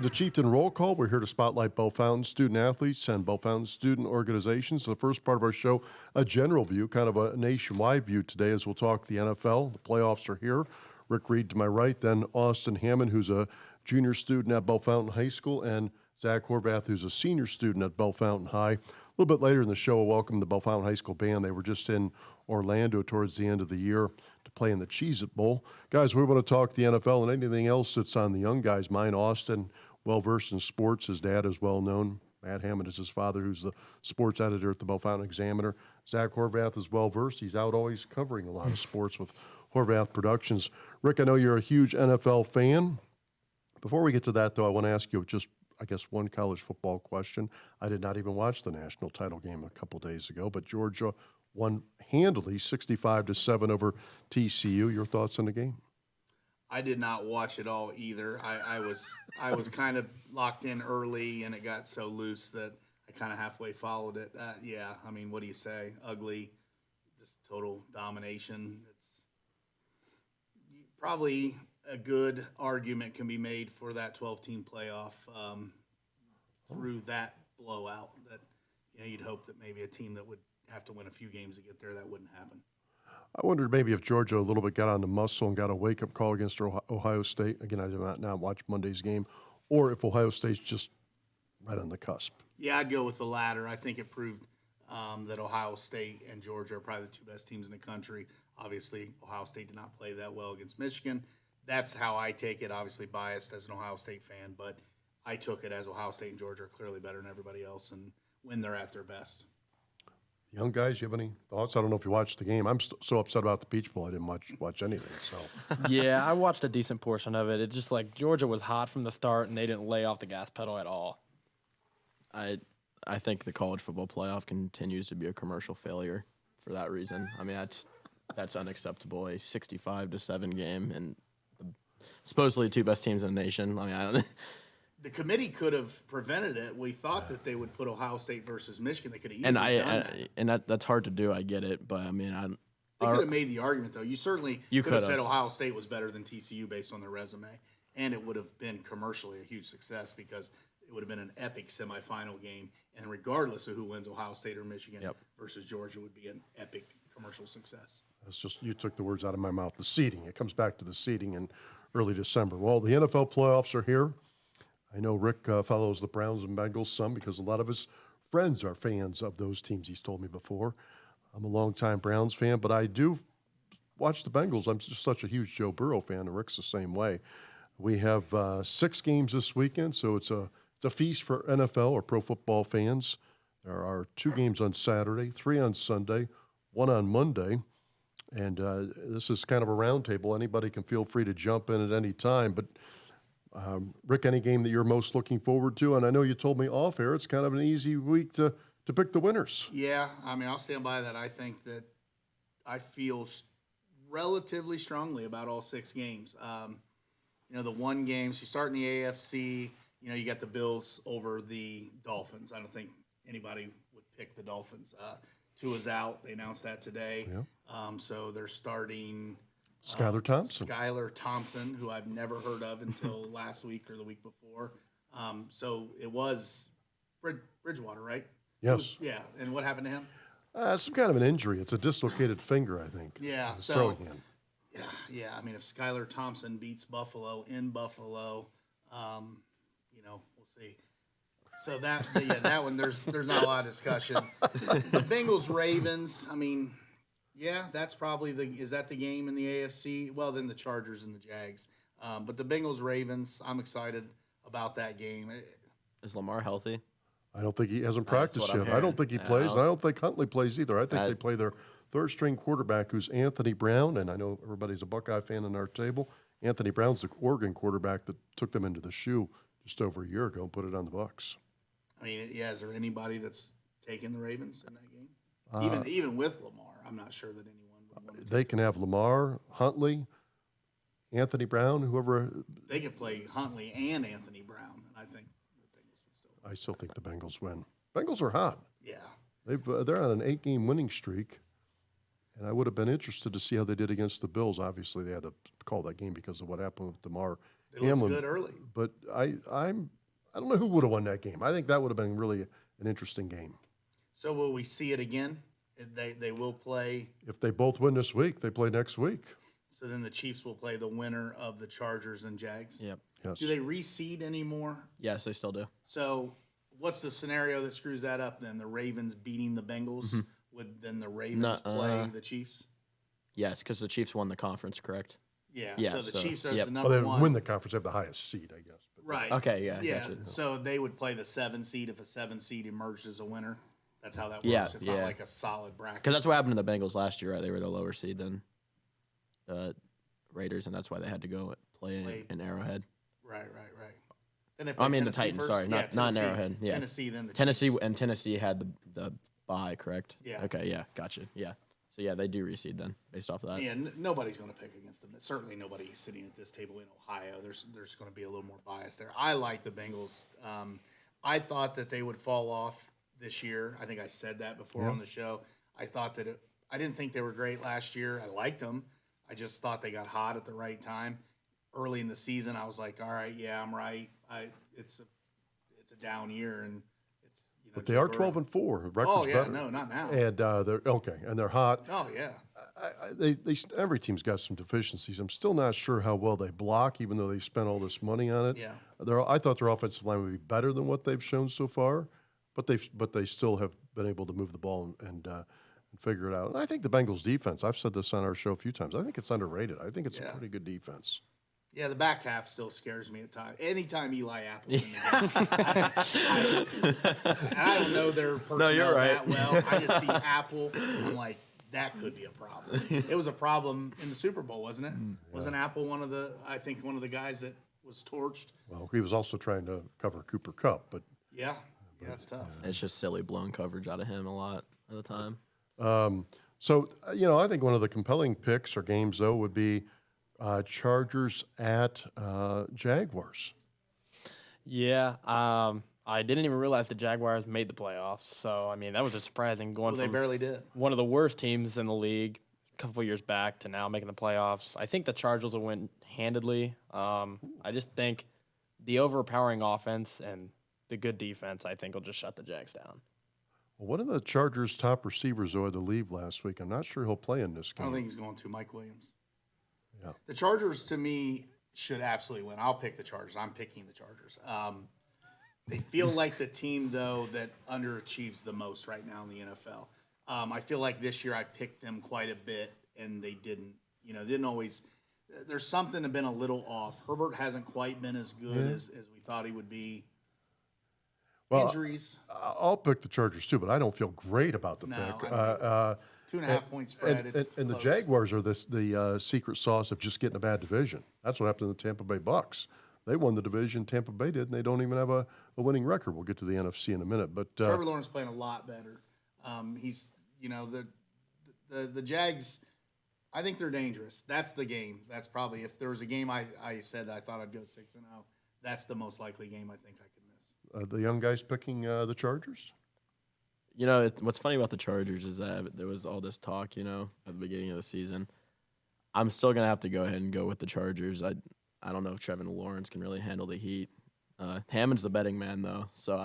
Welcome to Chieftain Roll Call. We're here to spotlight Bellefontaine student athletes and Bellefontaine student organizations. The first part of our show, a general view, kind of a nationwide view today, as we'll talk the NFL. The playoffs are here. Rick Reed to my right, then Austin Hammond, who's a junior student at Bellefontaine High School, and Zach Horvath, who's a senior student at Bellefontaine High. A little bit later in the show, we'll welcome the Bellefontaine High School band. They were just in Orlando towards the end of the year to play in the Cheez-It Bowl. Guys, we want to talk the NFL and anything else that's on the young guys' mind. Austin, well-versed in sports. His dad is well-known. Matt Hammond is his father, who's the sports editor at the Bellefontaine Examiner. Zach Horvath is well-versed. He's out always covering a lot of sports with Horvath Productions. Rick, I know you're a huge NFL fan. Before we get to that, though, I want to ask you just, I guess, one college football question. I did not even watch the national title game a couple days ago, but Georgia won handily 65-7 over TCU. Your thoughts on the game? I did not watch it all either. I was kind of locked in early, and it got so loose that I kind of halfway followed it. Yeah, I mean, what do you say? Ugly, just total domination. It's probably a good argument can be made for that 12-team playoff through that blowout. That you'd hope that maybe a team that would have to win a few games to get there, that wouldn't happen. I wondered maybe if Georgia a little bit got on the muscle and got a wake-up call against Ohio State. Again, I did not watch Monday's game. Or if Ohio State's just right on the cusp. Yeah, I'd go with the latter. I think it proved that Ohio State and Georgia are probably the two best teams in the country. Obviously, Ohio State did not play that well against Michigan. That's how I take it, obviously biased as an Ohio State fan, but I took it as Ohio State and Georgia are clearly better than everybody else and when they're at their best. Young guys, you have any thoughts? I don't know if you watched the game. I'm so upset about the Peach Bowl. I didn't watch anything. So Yeah, I watched a decent portion of it. It's just like Georgia was hot from the start, and they didn't lay off the gas pedal at all. I think the college football playoff continues to be a commercial failure for that reason. I mean, that's unacceptable. A 65-7 game, and supposedly the two best teams in the nation. I mean, I don't. The committee could have prevented it. We thought that they would put Ohio State versus Michigan. They could have easily done that. And that's hard to do. I get it, but I mean, they could have made the argument though. You certainly You could have could said have. Ohio State was better than TCU based on their resume, and it would have been commercially a huge success because it would have been an epic semifinal game. And regardless of who wins, Ohio State or Michigan versus Georgia would be an epic commercial success. that's just, you took the words out of my mouth. The seeding. It comes back to the seeding in early December. Well, the NFL playoffs are here. I know Rick follows the Browns and Bengals some because a lot of his friends are fans of those teams, he's told me before. I'm a longtime Browns fan, but I do watch the Bengals. I'm just such a huge Joe Burrow fan, and Rick's the same way. We have 6 games this weekend, so it's a feast for NFL or pro football fans. There are 2 games on Saturday, 3 on Sunday, 1 on Monday. And this is kind of a roundtable. Anybody can feel free to jump in at any time, but Rick, any game that you're most looking forward to? And I know you told me off air it's kind of an easy week to pick the winners. Yeah, I mean, I'll stand by that. I think that I feel relatively strongly about all 6 games. The one game, so you start in the AFC, you got the Bills over the Dolphins. I don't think anybody would pick the Dolphins. Tua's out. They announced that today. Yeah. So they're starting Skylar Thompson, who I've never heard of until last week or the week before. So it was Bridgewater, right? Yes. Yeah. And what happened to him? Some kind of an injury. It's a dislocated finger, I think. Yeah. His throwing hand. Yeah. I mean, if Skylar Thompson beats Buffalo in Buffalo, we'll see. So that one, there's not a lot of discussion. The Bengals Ravens. I mean. Yeah, that's probably is that the game in the AFC? Well, then the Chargers and the Jags. But the Bengals-Ravens, I'm excited about that game. Is Lamar healthy? I don't think he hasn't practiced yet. I don't think he Yeah, plays, and I don't think Huntley plays either. I think they play their third-string quarterback, who's Anthony Brown, and I know everybody's a Buckeye fan in our table. Anthony Brown's the Oregon quarterback that took them into the shoe just over a year ago and put it on the Bucs. I mean, is there anybody that's taken the Ravens in that game? Even with Lamar. I'm not sure that anyone would want to. They can have Lamar, Huntley, Anthony Brown, whoever. They could play Huntley and Anthony Brown, and I think the Bengals would still. I still think the Bengals win. Bengals are hot. Yeah. They're on an 8-game winning streak, And I would have been interested to see how they did against the Bills. Obviously, they had to call that game because of what happened with DeMar They looked Hamlin. good early. But I don't know who would have won that game. I think that would have been really an interesting game. So will we see it again? They will play. If they both win this week, they play next week. So then the Chiefs will play the winner of the Chargers and Jags. Yep. Yes. Do they reseed anymore? Yes, they still do. So what's the scenario that screws that up then? The Ravens beating the Bengals? Would then the Ravens play the Chiefs? Yes, because the Chiefs won the conference, correct? Yeah, Yeah, so the so- Chiefs are yep. the Well, number they one. win the conference, have the highest seed, I guess. But Right. Okay, yeah, Yeah. gotcha. So they would play the 7 seed if a 7 seed emerged as a winner. That's how that works. Yeah, It's not yeah. like a solid bracket. Because that's what happened to the Bengals last year, right? They were the lower seed than the Raiders, and that's why they had to go play in Arrowhead. Right. Then they play I mean, the Tennessee Titans, first. sorry, Yeah, not in Tennessee. Arrowhead. Yeah. Tennessee, then the Tennessee Chiefs. and Tennessee had the bye, correct? Yeah. Okay, yeah, gotcha. Yeah. So yeah, they do reseed then, based off of that. Yeah, nobody's going to pick against them. Certainly nobody sitting at this table in Ohio. There's going to be a little more bias there. I like the Bengals. I thought that they would fall off this year. I think I said that before on the show. I thought that I didn't think they were great last year. I liked them. I just thought they got hot at the right time. Early in the season, I was like, all right, yeah, I'm right. It's a down year, and it's But they are 12-4. The record's Oh yeah, better. no, not now. And they're okay, and they're hot. Oh yeah. Every team's got some deficiencies. I'm still not sure how well they block, even though they spent all this money on it. Yeah. I thought their offensive line would be better than what they've shown so far, but they still have been able to move the ball and figure it out. And I think the Bengals defense. I've said this on our show a few times. I think it's underrated. I think it's a pretty good defense. Yeah, the back half still scares me at times. Anytime Eli Apple's in the game. I don't know their personnel you're right. that well. I just see Apple. I'm like, that could be a problem. It was a problem in the Super Bowl, wasn't it? Wasn't Apple one of the guys that was torched? Well, he was also trying to cover Cooper Kupp, but Yeah, that's tough. It's just silly blown coverage out of him a lot of the time. so I think one of the compelling picks or games though would be Chargers at Jaguars. Yeah, I didn't even realize the Jaguars made the playoffs. So, I mean, that was just surprising going Well, they from barely did. one of the worst teams in the league a couple years back to now making the playoffs. I think the Chargers will win handedly. I just think the overpowering offense and the good defense, I think, will just shut the Jags down. Well, one of the Chargers' top receivers though had to leave last week. I'm not sure he'll play in this I game. don't think he's going to. Mike Williams. Yeah. The Chargers, to me, should absolutely win. I'll pick the Chargers. I'm picking the Chargers. They feel like the team, though, that underachieves the most right now in the NFL. I feel like this year I picked them quite a bit, and they didn't. Didn't always. There's something that been a little off. Herbert hasn't quite been as good as we thought he would be. Well, Injuries. I'll pick the Chargers too, but I don't feel great about the No, pick. I 2.5 point spread. And the close. Jaguars are the secret sauce of just getting a bad division. That's what happened to the Tampa Bay Bucks. They won the division, Tampa Bay did, and they don't even have a winning record. We'll get to the NFC in a minute, but Trevor Lawrence playing a lot better. He's the Jags. I think they're dangerous. That's the game. That's probably if there was a game I said I thought I'd go 6-0. That's the most likely game I think I could miss. the young guys picking the Chargers. What's funny about the Chargers is that there was all this talk, at the beginning of the season. I'm still gonna have to go ahead and go with the Chargers. I don't know if Trevor Lawrence can really handle the heat. Hammond's the betting man though, so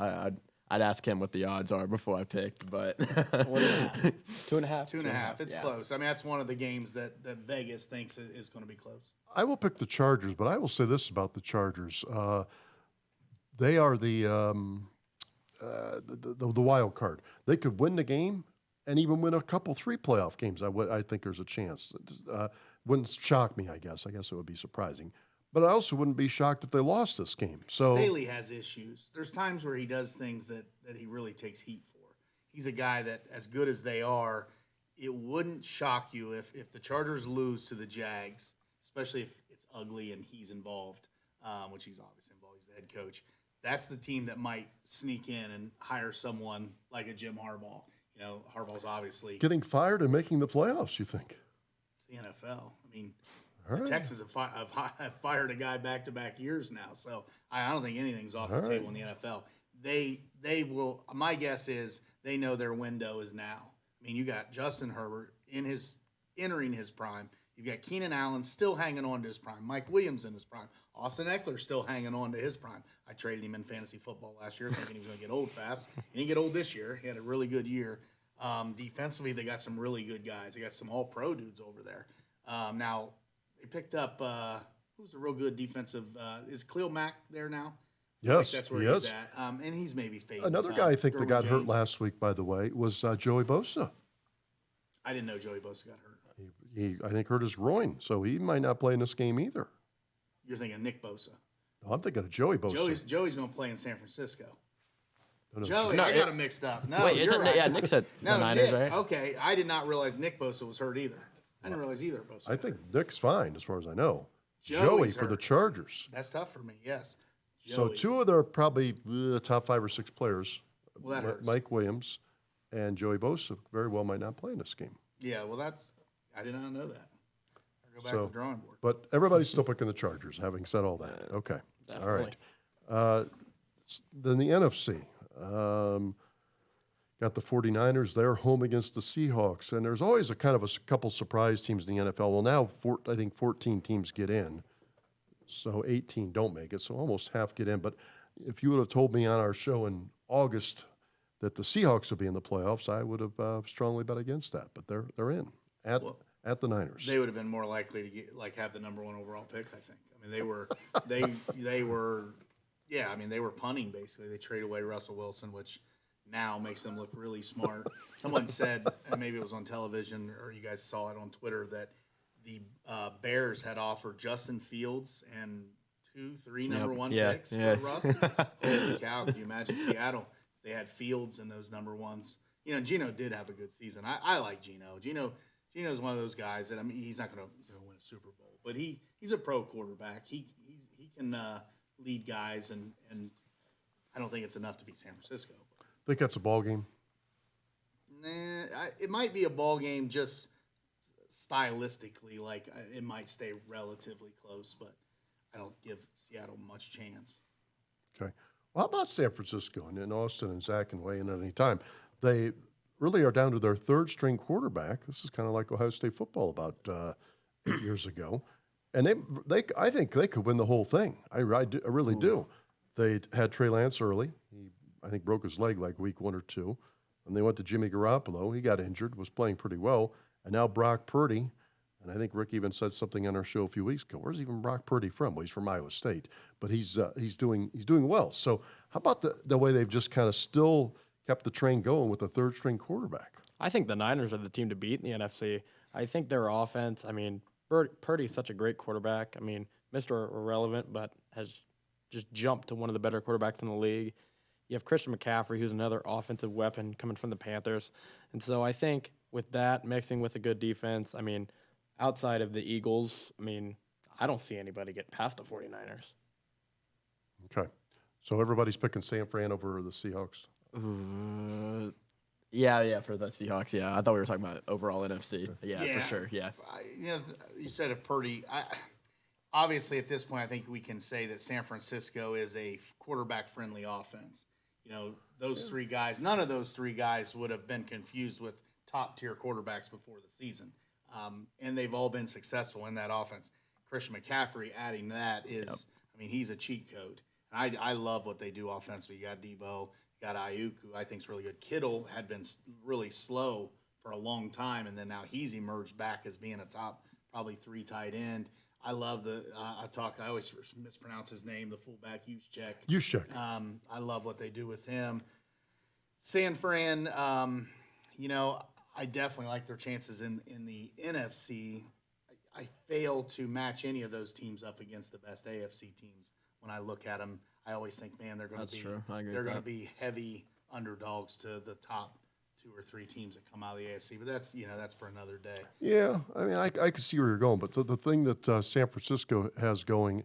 I'd ask him what the odds are before I picked. But 2.5. 2.5. It's Yeah. close. I mean, that's one of the games that Vegas thinks is going to be close. I will pick the Chargers, but I will say this about the Chargers: they are the wild card. They could win the game and even win a couple 3 playoff games. I think there's a chance. Wouldn't shock me. I guess it would be surprising, but I also wouldn't be shocked if they lost this game. So Staley has issues. There's times where he does things that he really takes heat for. He's a guy that, as good as they are, it wouldn't shock you if the Chargers lose to the Jags, especially if it's ugly and he's involved, which he's obviously involved. He's the head coach. That's the team that might sneak in and hire someone like a Jim Harbaugh. Harbaugh's obviously getting fired and making the playoffs. You think? it's the NFL. I mean, All right. the Texans have fired a guy back-to-back years now, so I don't think anything's off the table in the NFL. They will. My guess is they know their window is now. I mean, you got Justin Herbert in his entering his prime. You've got Keenan Allen still hanging on to his prime. Mike Williams in his prime. Austin Eckler still hanging on to his prime. I traded him in fantasy football last year thinking he was going to get old fast. He didn't get old this year. He had a really good year. Defensively, they got some really good guys. They got some all-pro dudes over there. Now, they picked up who's a real good defensive is Khalil Mack there now? Yes, That's where he he's is. at. And he's maybe fading. Another some. guy I think that Derwin got hurt James. last week, by the way, was Joey Bosa. I didn't know Joey Bosa got hurt. He, I think, hurt his groin, so he might not play in this game either. You're thinking Nick Bosa. No, I'm thinking of Joey Bosa. Joey's going to play in San Francisco. No, Joey, No, I got him mixed up. No, Wait, you're isn't right. yeah? Nick said No, the Niners, Nick. right? Okay, I did not realize Nick Bosa was hurt either. I didn't realize either Bosa. I think Nick's fine, as far as I know. Joey Joey's for the hurt. Chargers. That's tough for me. Yes. So Joey. two of their probably top 5 or 6 players, Well, that hurts. Mike Williams and Joey Bosa, very well might not play in this game. Yeah. Well, I did not know that. I'll go back So- to the drawing board. But everybody's still picking the Chargers, having said all that. Okay. All right. Then the NFC. Got the 49ers. They're home against the Seahawks. And there's always a kind of a couple surprise teams in the NFL. Well, now I think 14 teams get in. So 18 don't make it. So almost half get in. But if you would have told me on our show in August that the Seahawks would be in the playoffs, I would have strongly bet against that. But they're in at the Niners. They would have been more likely to get have the number 1 overall pick. I think. I mean, they were they were yeah. I mean, they were punting basically. They traded away Russell Wilson, which now makes them look really smart. Someone said, and maybe it was on television or you guys saw it on Twitter, that the Bears had offered Justin Fields and 2-3 number 1 picks for Russ. Holy cow! Could you imagine Seattle? They had Fields and those number 1s. You know, Geno did have a good season. I like Geno. Gino's one of those guys that, I mean, he's not gonna win a Super Bowl, but he's a pro quarterback. He can lead guys, and I don't think it's enough to beat San Francisco. Think that's a ball game? It might be a ball game just stylistically. Like, it might stay relatively close, but I don't give Seattle much chance. Okay. Well, how about San Francisco and Austin and Zach can weigh in at any time? They really are down to their third string quarterback. This is kind of like Ohio State football about 8 years ago. And I think they could win the whole thing. I really do. They had Trey Lance early. He, I think, broke his leg like week 1 or 2. And they went to Jimmy Garoppolo. He got injured, was playing pretty well. And now Brock Purdy. And I think Rick even said something on our show a few weeks ago. Where's even Brock Purdy from? Well, he's from Iowa State, but he's doing well. So how about the way they've just kind of still kept the train going with a third string quarterback? I think the Niners are the team to beat in the NFC. I think their offense, I mean, Purdy's such a great quarterback. I mean, Mr. Irrelevant, but has just jumped to one of the better quarterbacks in the league. You have Christian McCaffrey, who's another offensive weapon coming from the Panthers. And so I think with that, mixing with a good defense, I mean, outside of the Eagles, I mean, I don't see anybody get past the 49ers. Okay. So everybody's picking San Fran over the Seahawks. Yeah, for the Seahawks. Yeah, I thought we were talking about overall NFC. Yeah, for sure. Yeah. You said it, Purdy. Obviously, at this point, I think we can say that San Francisco is a quarterback-friendly offense. You know, those 3 guys, none of those 3 guys would have been confused with top-tier quarterbacks before the season. And they've all been successful in that offense. Christian McCaffrey adding that is, I mean, he's a cheat code. And I love what they do offensively. You got Debo, you got Ayuk, who I think is really good. Kittle had been really slow for a long time, and then now he's emerged back as being a top, probably 3 tight end. I love I always mispronounce his name, the fullback, Juszczyk. I love what they do with him. San Fran, I definitely like their chances in the NFC. I fail to match any of those teams up against the best AFC teams. When I look at them, I always think, man, they're going to be heavy underdogs to the top 2 or 3 teams that come out of the AFC. But that's for another day. Yeah, I mean, I can see where you're going, but the thing that San Francisco has going,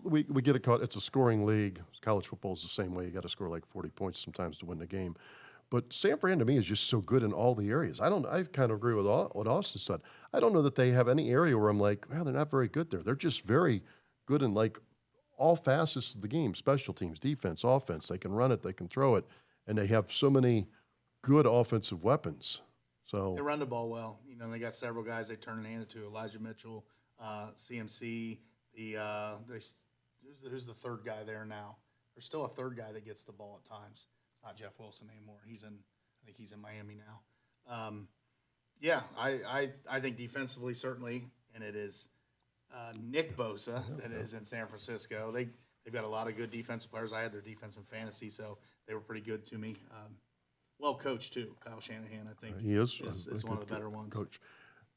we get it caught. It's a scoring league. College football is the same way. You got to score like 40 points sometimes to win the game. But San Fran to me is just so good in all the areas. I kind of agree with what Austin said. I don't know that they have any area where I'm like, well, they're not very good there. They're just very good in like all facets of the game: special teams, defense, offense. They can run it, they can throw it, and they have so many good offensive weapons So They run the ball well. You know, they got several guys they turn and hand it to. Elijah Mitchell, CMC. Who's the third guy there now? There's still a third guy that gets the ball at times. It's not Jeff Wilson anymore. I think he's in Miami now. Yeah, I think defensively certainly, and it is Nick Bosa that is in San Francisco. They've got a lot of good defensive players. I had their defense in fantasy, so they were pretty good to me. Well coached too. Kyle Shanahan, I think, he is one of the better ones. Coach.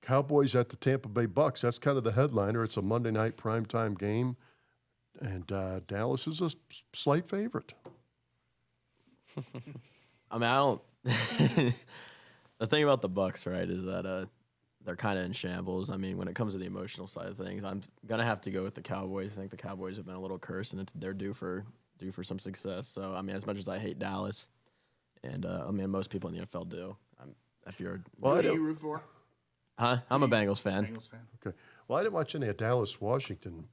Cowboys at the Tampa Bay Bucks. That's kind of the headliner. It's a Monday night primetime game, and Dallas is a slight favorite. I mean, I don't. The thing about the Bucks, right, is that they're kind of in shambles. I mean, when it comes to the emotional side of things, I'm gonna have to go with the Cowboys. I think the Cowboys have been a little cursed, and they're due for some success. So, I mean, as much as I hate Dallas, and I mean, most people in the NFL do. If you're, Who do you root for? I'm a Bengals fan. Bengals fan. Okay. Well, I didn't watch any of Dallas, Washington,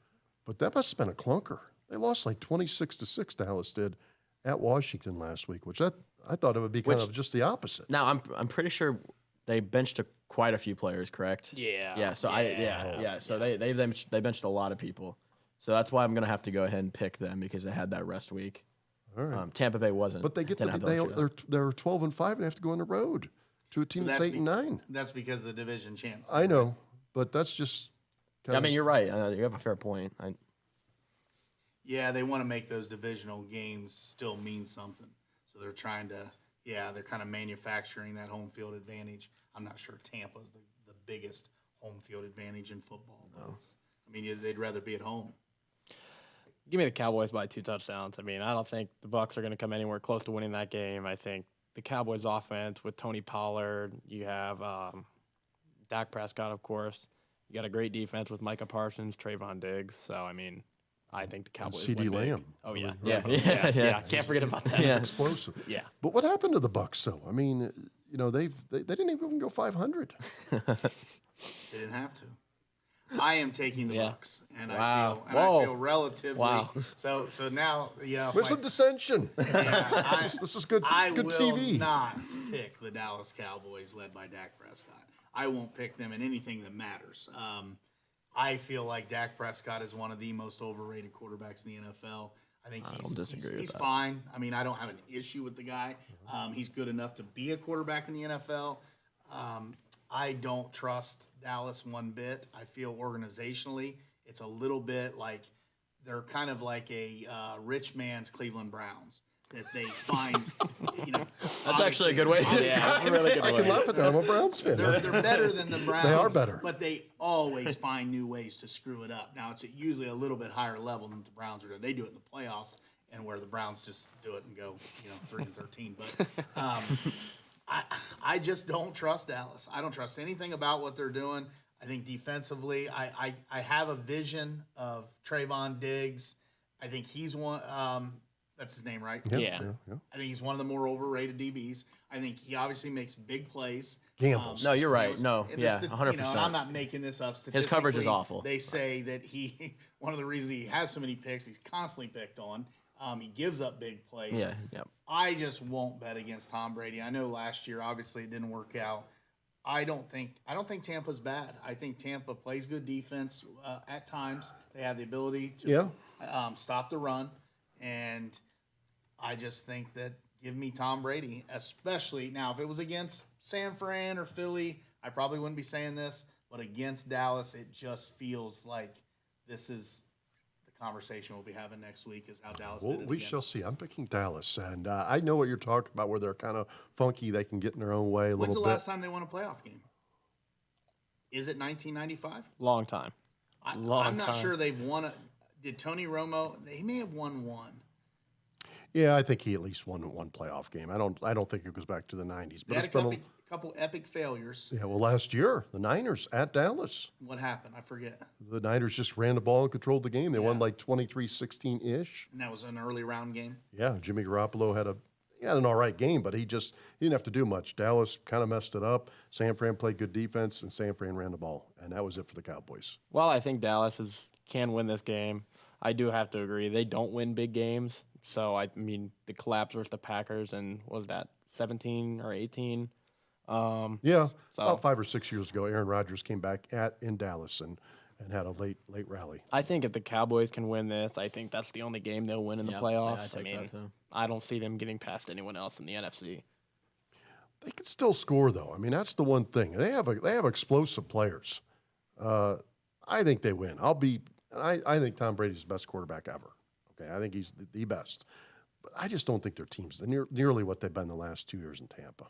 but that must have been a clunker. They lost like 26-6. Dallas did at Washington last week, which I thought it would be kind of just the opposite. Now, I'm pretty sure they benched quite a few players, correct? Yeah. Yeah. So So they benched a lot of people. So that's why I'm gonna have to go ahead and pick them because they had that rest week. All right. Tampa Bay wasn't. But they get didn't have the luxury of that. they're 12-5 and have to go on the road to a team that's 8-9. That's because of the division champ. I know, but that's just. I mean, you're right. You have a fair point. Yeah, they want to make those divisional games still mean something. So they're trying to, they're kind of manufacturing that home field advantage. I'm not sure Tampa's the biggest home field advantage in football. No. I mean, they'd rather be at home. Give me the Cowboys by 2 touchdowns. I mean, I don't think the Bucs are going to come anywhere close to winning that game. I think the Cowboys offense with Tony Pollard, you have Dak Prescott, of course. You got a great defense with Micah Parsons, Trayvon Diggs. So, I mean, I think the Cowboys CD win big. Lamb. Oh, yeah. Yeah. Can't forget about that. It's explosive. Yeah. But what happened to the Bucks? though? I mean, you know, they didn't even go 500. They didn't have to. I am taking the Bucks, and I feel relatively. Wow. So now, There's some dissension. This is good. I good will TV. not pick the Dallas Cowboys led by Dak Prescott. I won't pick them in anything that matters. I feel like Dak Prescott is one of the most overrated quarterbacks in the NFL. I think he's fine. I mean, I don't have an issue with the guy. He's good enough to be a quarterback in the NFL. I don't trust Dallas one bit. I feel organizationally it's a little bit like they're kind of like a rich man's Cleveland Browns. That they find, That's actually a good way to describe it. Really good I can laugh at that. I'm a Browns fan. They're better than the Browns. They are better. But they always find new ways to screw it up. Now, it's usually a little bit higher level than the Browns are doing. They do it in the playoffs, and where the Browns just do it and go, 3-13. But I just don't trust Dallas. I don't trust anything about what they're doing. I think defensively, I have a vision of Trayvon Diggs. I think he's one. That's his name, right? Yeah. I think he's one of the more overrated DBs. I think he obviously makes big plays. Gambles. No, you're right. No, yeah, 100%. And I'm not making this up statistically. His coverage is awful. They say that one of the reasons he has so many picks, he's constantly picked on. He gives up big plays. Yeah, yep. I just won't bet against Tom Brady. I know last year, obviously, it didn't work out. I don't think Tampa's bad. I think Tampa plays good defense at times. They have the ability to stop the run, and I just think that give me Tom Brady, especially now if it was against San Fran or Philly, I probably wouldn't be saying this, but against Dallas, it just feels like this is the conversation we'll be having next week is how Dallas did it We again. shall see. I'm picking Dallas, and I know what you're talking about where they're kind of funky. They can get in their own way a When's the little bit. last time they won a playoff game? Is it 1995? Long time. I'm not sure they've won it. Did Tony Romo? They may have won one. Yeah, I think he at least won one playoff game. I don't think it goes back to the 90s. But They had it's been a couple epic failures. yeah. Well, last year the Niners at Dallas, What happened? I forget. the Niners just ran the ball and controlled the game. They won like 23-16 ish. And that was an early round game. Yeah, Jimmy Garoppolo had an all right game, but he didn't have to do much. Dallas kind of messed it up. San Fran played good defense, and San Fran ran the ball, and that was it for the Cowboys. Well, I think Dallas can win this game. I do have to agree. They don't win big games. So, I mean, the collapse versus the Packers and what was that, 17 or 18? Yeah, So- about 5 or 6 years ago, Aaron Rodgers came back in Dallas and had a late rally. I think if the Cowboys can win this, I think that's the only game they'll win in the Yeah, playoffs. I take that too. I don't see them getting past anyone else in the NFC. They can still score, though. I mean, that's the one thing. They have explosive players. I think they win. I think Tom Brady's the best quarterback ever. Okay, I think he's the best. But I just don't think their team's nearly what they've been the last 2 years in Tampa.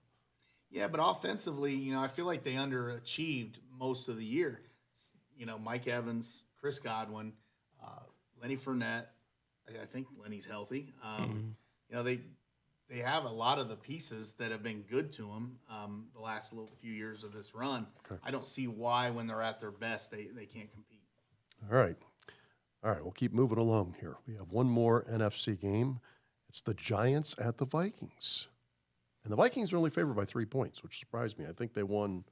Yeah, but offensively, I feel like they underachieved most of the year. Mike Evans, Chris Godwin, Lenny Fournette. I think Lenny's healthy. They have a lot of the pieces that have been good to them the last few years of this run. Okay. I don't see why, when they're at their best, they can't compete. All right, we'll keep moving along here. We have one more NFC game. It's the Giants at the Vikings. And the Vikings are only favored by 3 points, which surprised me. I think they won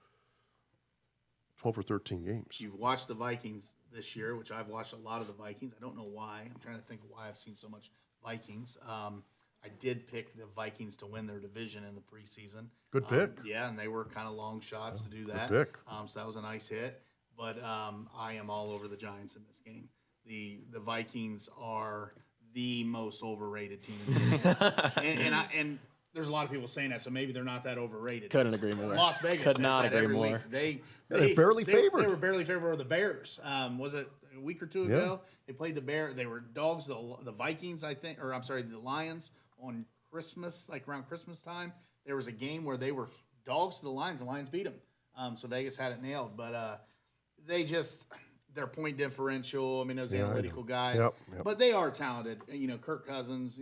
12 or 13 games. You've watched the Vikings this year, which I've watched a lot of the Vikings. I don't know why. I'm trying to think of why I've seen so much Vikings. I did pick the Vikings to win their division in the preseason. Good pick. Yeah, and they were kind of long shots to do that. Good pick. So that was a nice hit. But I am all over the Giants in this game. The Vikings are the most overrated team in the league. and there's a lot of people saying that, so maybe they're not that overrated. Couldn't agree more. Las Vegas Could says not that agree every more. week. They're barely favored. They were barely favored over the Bears. Was it a week or two ago? They played the Bears. They were dogs. The Vikings, I think, or I'm sorry, the Lions on Christmas, like around Christmas time. There was a game where they were dogs to the Lions. The Lions beat them. So Vegas had it nailed. But their point differential. I mean, those analytical guys. Yep. But they are talented. Kirk Cousins.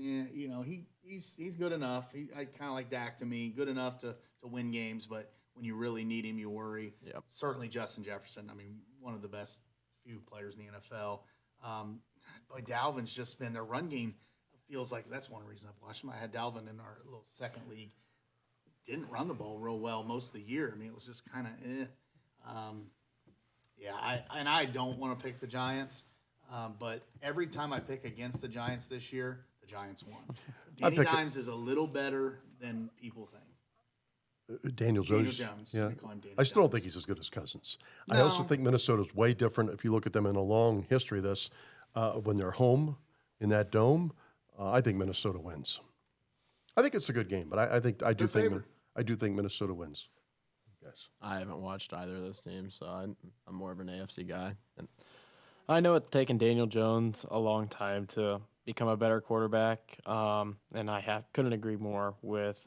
He's good enough. I kind of like Dak to me. Good enough to win games. But when you really need him, you worry. Yep. Certainly Justin Jefferson. I mean, one of the best few players in the NFL. But Dalvin's just been their run game. Feels like that's one reason I've watched him. I had Dalvin in our little second league. Didn't run the ball real well most of the year. I mean, it was just kind of I don't want to pick the Giants, but every time I pick against the Giants this year, the Giants won. Danny Dimes is a little better than people think. Daniel Jones. Yeah. I still don't think he's as good as Cousins. No. I also think Minnesota's way different. If you look at them in a long history of this, when they're home in that dome, I think Minnesota wins. I think it's a good game, but I do think Minnesota wins. Yes. I haven't watched either of those teams, so I'm more of an AFC guy. And I know it's taken Daniel Jones a long time to become a better quarterback, and I couldn't agree more with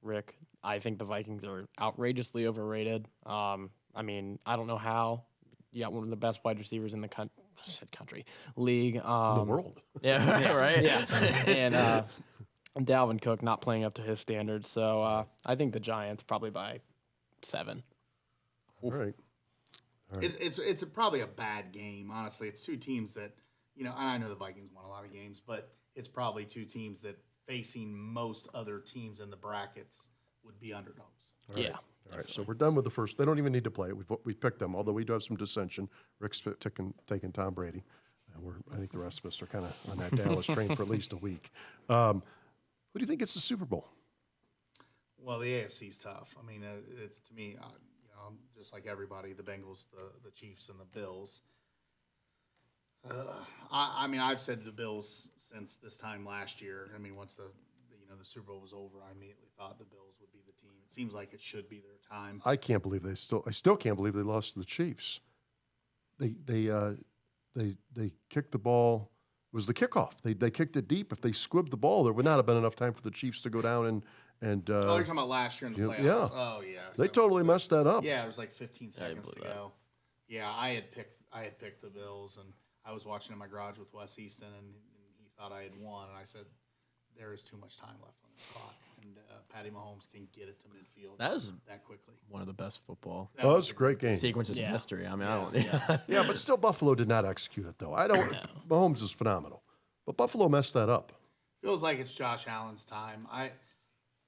Rick. I think the Vikings are outrageously overrated. I mean, I don't know how. You got one of the best wide receivers in the league. The world. Yeah, right. Yeah, and Dalvin Cook not playing up to his standards. So I think the Giants probably by 7. All right. It's probably a bad game, honestly. It's two teams that, and I know the Vikings won a lot of games, but it's probably two teams that facing most other teams in the brackets would be underdogs. All right. Yeah. All right, so we're done with the first. They don't even need to play it. We picked them, although we do have some dissension. Rick's taking Tom Brady, and I think the rest of us are kind of on that Dallas train for at least a week. Who do you think gets the Super Bowl? Well, the AFC's tough. I mean, it's to me, just like everybody, the Bengals, the Chiefs, and the Bills. I mean, I've said the Bills since this time last year. I mean, once the Super Bowl was over, I immediately thought the Bills would be the team. It seems like it should be their time. I still can't believe they lost to the Chiefs. They kicked the ball. It was the kickoff. They kicked it deep. If they squibbed the ball, there would not have been enough time for the Chiefs to go down and. You're talking about last year in the playoffs. Yeah. Oh yeah. They totally messed that up. Yeah, it was like 15 seconds to go. Yeah, I had picked the Bills, and I was watching in my garage with Wes Easton, and he thought I had won, and I said, there is too much time left on this clock, and Patty Mahomes can get it to midfield that quickly. One of the best football That was a great game. sequences in history. I mean, I don't. Yeah, but still, Buffalo did not execute it, though. Mahomes is phenomenal, but Buffalo messed that up. Feels like it's Josh Allen's time.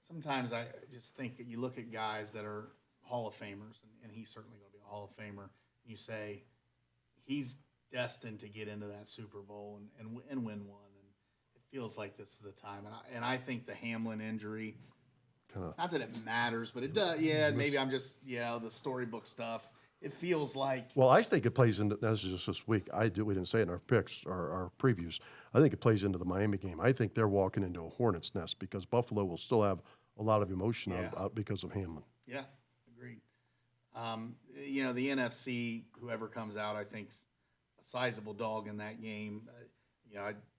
Sometimes I just think that you look at guys that are Hall of Famers, and he's certainly going to be a Hall of Famer. And you say he's destined to get into that Super Bowl and win one. And it feels like this is the time. And I think the Hamlin injury Not that it matters, but it does. Yeah, maybe I'm just the storybook stuff. It feels like Well, I think it plays into, this is just this week. We didn't say it in our picks or our previews. I think it plays into the Miami game. I think they're walking into a hornet's nest because Buffalo will still have a lot of emotion out because of Hamlin. Yeah, agreed. The NFC, whoever comes out, I think's a sizable dog in that game.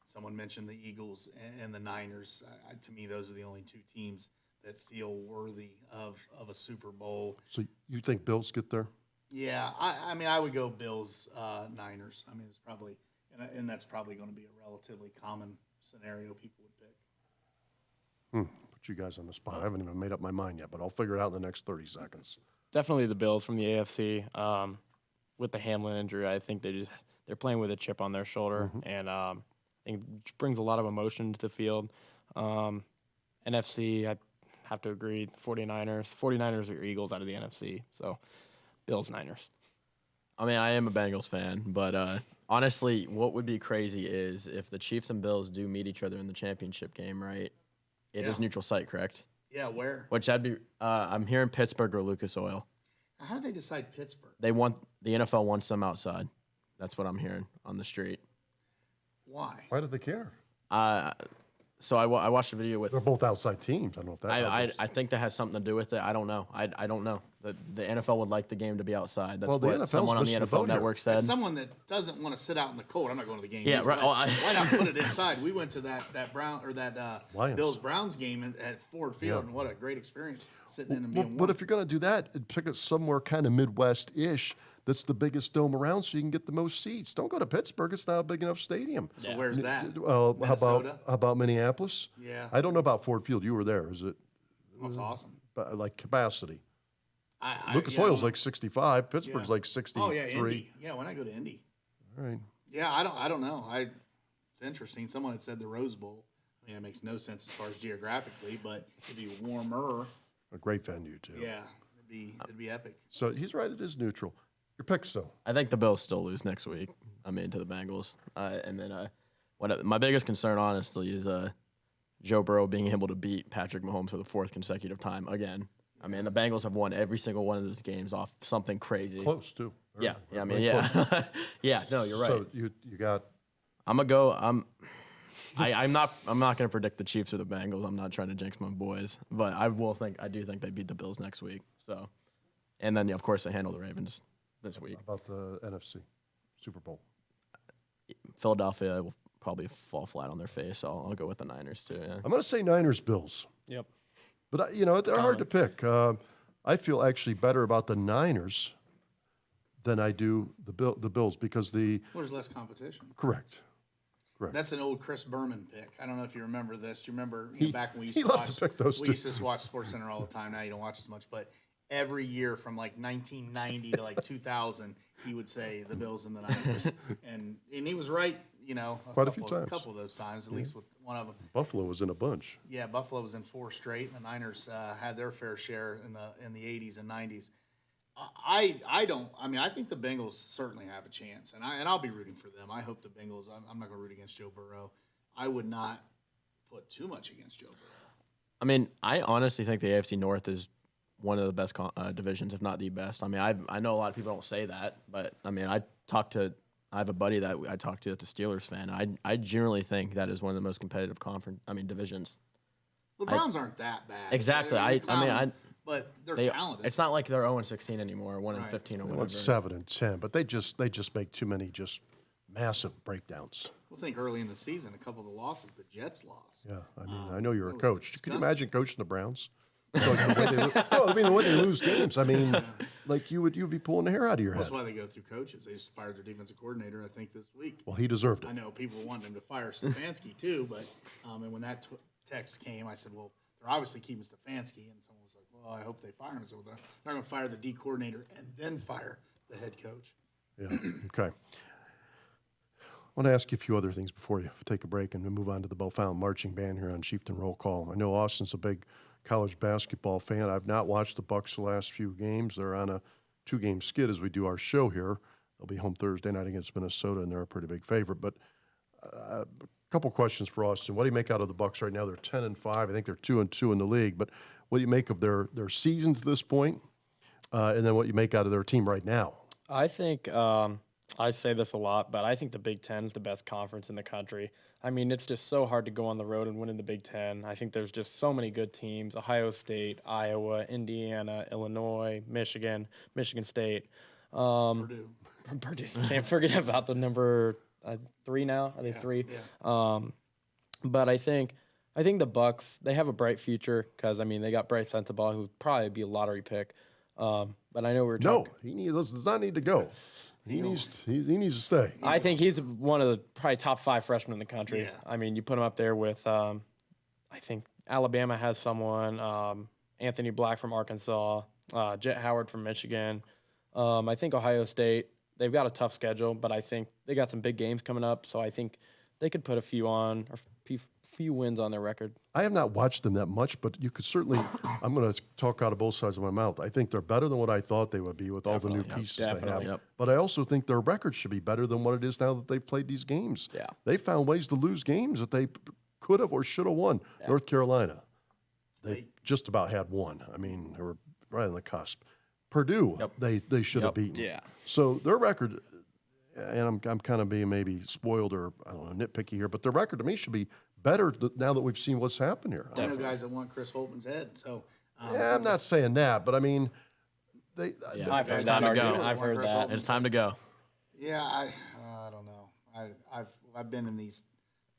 Someone mentioned the Eagles and the Niners. To me, those are the only two teams that feel worthy of a Super Bowl. So you think Bills get there? Yeah, I would go Bills, Niners. I mean, it's probably, and that's probably going to be a relatively common scenario people would pick. Put you guys on the spot. I haven't even made up my mind yet, but I'll figure it out in the next 30 seconds. Definitely the Bills from the AFC. With the Hamlin injury, I think they're playing with a chip on their shoulder, and I think it brings a lot of emotion to the field. NFC, I have to agree, 49ers. 49ers are Eagles out of the NFC, so Bills, Niners. I mean, I am a Bengals fan, but honestly, what would be crazy is if the Chiefs and Bills do meet each other in the championship game, right? It is neutral site, correct? Yeah, where? Which that'd be, I'm hearing Pittsburgh or Lucas Oil. How do they decide Pittsburgh? The NFL wants them outside. That's what I'm hearing on the street. Why? Why do they care? So I watched a video with. They're both outside teams. I don't know if that helps. I think that has something to do with it. I don't know. I don't know. The NFL would like the game to be outside. That's Well, the what NFL's someone on the missing the NFL boat here. Network said. As someone that doesn't want to sit out in the cold, I'm not going to the game. Yeah, either. right. Why not put it inside? We went to that Lions. Bills Browns game at Ford Field, and what a great experience sitting in and being But warm. if you're going to do that, pick it somewhere kind of Midwest-ish that's the biggest dome around so you can get the most seats. Don't go to Pittsburgh. It's not a big enough stadium. So where's that? How Minnesota? about Minneapolis? Yeah. I don't know about Ford Field. You were there. Is it That's awesome. like capacity? Lucas yeah, Oil's like 65. Pittsburgh's yeah. like 63. Oh yeah, Indy. Yeah, when I go to Indy. All right. Yeah, I don't know. It's interesting. Someone had said the Rose Bowl. I mean, it makes no sense as far as geographically, but it'd be warmer. A great venue, too. Yeah, it'd be epic. So he's right. It is neutral. Your picks, though. I think the Bills still lose next week. I mean, to the Bengals. And then my biggest concern, honestly, is Joe Burrow being able to beat Patrick Mahomes for the fourth consecutive time again. I mean, the Bengals have won every single one of those games off something crazy. Close, too. Yeah, I mean, Very yeah. close. Yeah, no, you're right. So you got I'm gonna go. I'm not gonna predict the Chiefs or the Bengals. I'm not trying to jinx my boys, but I do think they beat the Bills next week. So, and then of course they handle the Ravens this week. about the NFC Super Bowl. Philadelphia will probably fall flat on their face. So I'll go with the Niners too. Yeah. I'm going to say Niners-Bills. Yep. But, they're hard to pick. I feel actually better about the Niners than I do the Bills because There's less competition. Correct. That's an old Chris Berman pick. I don't know if you remember this. Do you remember back when we used he to loved watch? to pick those we two. used to watch SportsCenter all the time. Now you don't watch as much, but every year from like 1990 to like 2000, he would say the Bills and the Niners, and he was right. Quite a few times. A couple of those times, at least with one of them. Buffalo was in a bunch. Yeah, Buffalo was in 4 straight, and the Niners had their fair share in the 80s and 90s. I think the Bengals certainly have a chance, and I'll be rooting for them. I hope the Bengals. I'm not going to root against Joe Burrow. I would not put too much against Joe Burrow. I mean, I honestly think the AFC North is one of the best divisions, if not the best. I mean, I know a lot of people don't say that, but I mean, I have a buddy that I talked to that's a Steelers fan. I generally think that is one of the most competitive divisions. The Browns aren't that bad. Exactly. But they're talented. It's not like they're 0-16 anymore, 1-15 or whatever. It's 7-10, but they just make too many just massive breakdowns. We'll think early in the season, a couple of the losses the Jets lost. Yeah, I mean, I know you're a it was coach. Could disgusting. you imagine coaching the Browns? The way they lose games. I mean, like you'd be pulling the hair out of your head. That's why they go through coaches. They just fired their defensive coordinator, I think, this week. Well, he deserved it. I know people want him to fire Stefanski too, but and when that text came, I said, well, they're obviously keeping Stefanski, and someone was like, well, I hope they fire him. I said, well, they're going to fire the D coordinator and then fire the head coach. Yeah. Okay. I want to ask you a few other things before you take a break and we move on to the Bellefontaine marching band here on Chieftain Roll Call. I know Austin's a big college basketball fan. I've not watched the Bucks the last few games. They're on a 2-game skid as we do our show here. They'll be home Thursday night against Minnesota, and they're a pretty big favorite. But a couple questions for Austin. What do you make out of the Bucks right now? They're 10-5. I think they're 2-2 in the league. But what you make of their season to this point, and then what you make out of their team right now. I think I say this a lot, but I think the Big Ten is the best conference in the country. I mean, it's just so hard to go on the road and win in the Big Ten. I think there's just so many good teams: Ohio State, Iowa, Indiana, Illinois, Michigan, Michigan State, Purdue. Purdue. Can't forget about the number 3 now. Are they 3? Yeah. But I think the Bucks, they have a bright future because I mean they got Bryce Sensabaugh, who would probably be a lottery pick. But I know we were talking. No, does not need to go. He needs to stay. I think he's one of the probably top 5 freshmen in the country. Yeah. I mean, you put him up there with, I think Alabama has someone, Anthony Black from Arkansas, Jet Howard from Michigan. I think Ohio State, they've got a tough schedule, but I think they got some big games coming up, so I think they could put a few wins on their record. I have not watched them that much, but you could certainly. I'm going to talk out of both sides of my mouth. I think they're better than what I thought they would be with all the new pieces they have. Definitely. Yep. But I also think their record should be better than what it is now that they've played these games. Yeah. They found ways to lose games that they could have or should have won. North Carolina, they just about had one. I mean, they were right on the cusp. Purdue, they should have beaten. Yeah. So their record, and I'm kind of being maybe spoiled or I don't know nitpicky here, but their record to me should be better now that we've seen what's happened here. I know guys that want Chris Holtman's head. So Yeah, I'm not saying that, but I mean, I've heard It's that time to go. argument. I've heard that. It's time to go. yeah, I don't know. I've been in these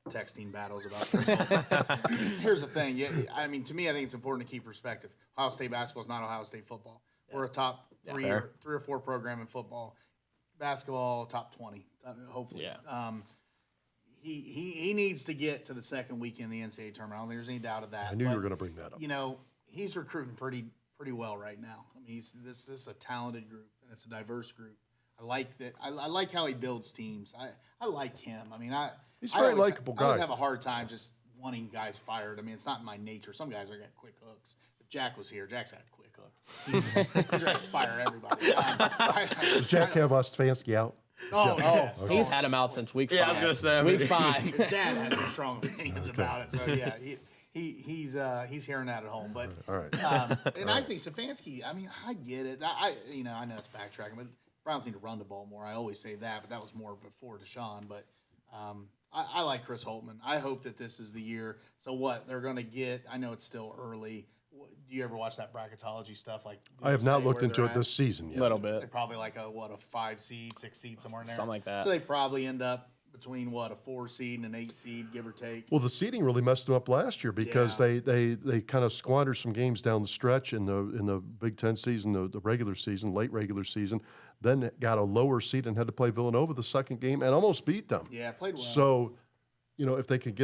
texting battles about Chris Holtman. Here's the thing. Yeah, I mean, to me, I think it's important to keep perspective. Ohio State basketball is not Ohio State football. We're a top 3 or 4 program in football. Basketball, top 20, hopefully. Yeah. He needs to get to the second week in the NCAA tournament. I don't think there's any doubt of that. I knew you were going to bring that up. You know, he's recruiting pretty well right now. I mean, this is a talented group and it's a diverse group. I like that. I like how he builds teams. I like him. I mean, He's a very likable I always guy. have a hard time just wanting guys fired. I mean, it's not in my nature. Some guys are got quick hooks. If Jack was here, Jack's got a quick hook. He's ready to fire everybody. Does Jack have Stefanski out? Yes. He's had him out since week 5. I was gonna say, Week 5. His dad has some strong opinions about it. So yeah, he's hearing that at home. But All right. and I think Stefanski. I mean, I get it. I know it's backtracking, but Browns need to run the ball more. I always say that, but that was more before Deshaun. But I like Chris Holtman. I hope that this is the year. So what they're going to get? I know it's still early. Do you ever watch that bracketology stuff? Like I have not say looked where into they're it this season yet. Little They're bit. probably like a 5 seed, 6 seed, somewhere in there. Something like that. So they probably end up between a 4 seed and an 8 seed, give or take. Well, the seeding really messed them up last year because Yeah. they kind of squandered some games down the stretch in the Big Ten season, the regular season, late regular season. Then got a lower seed and had to play Villanova the second game and almost beat them. Yeah, played well. So, if they could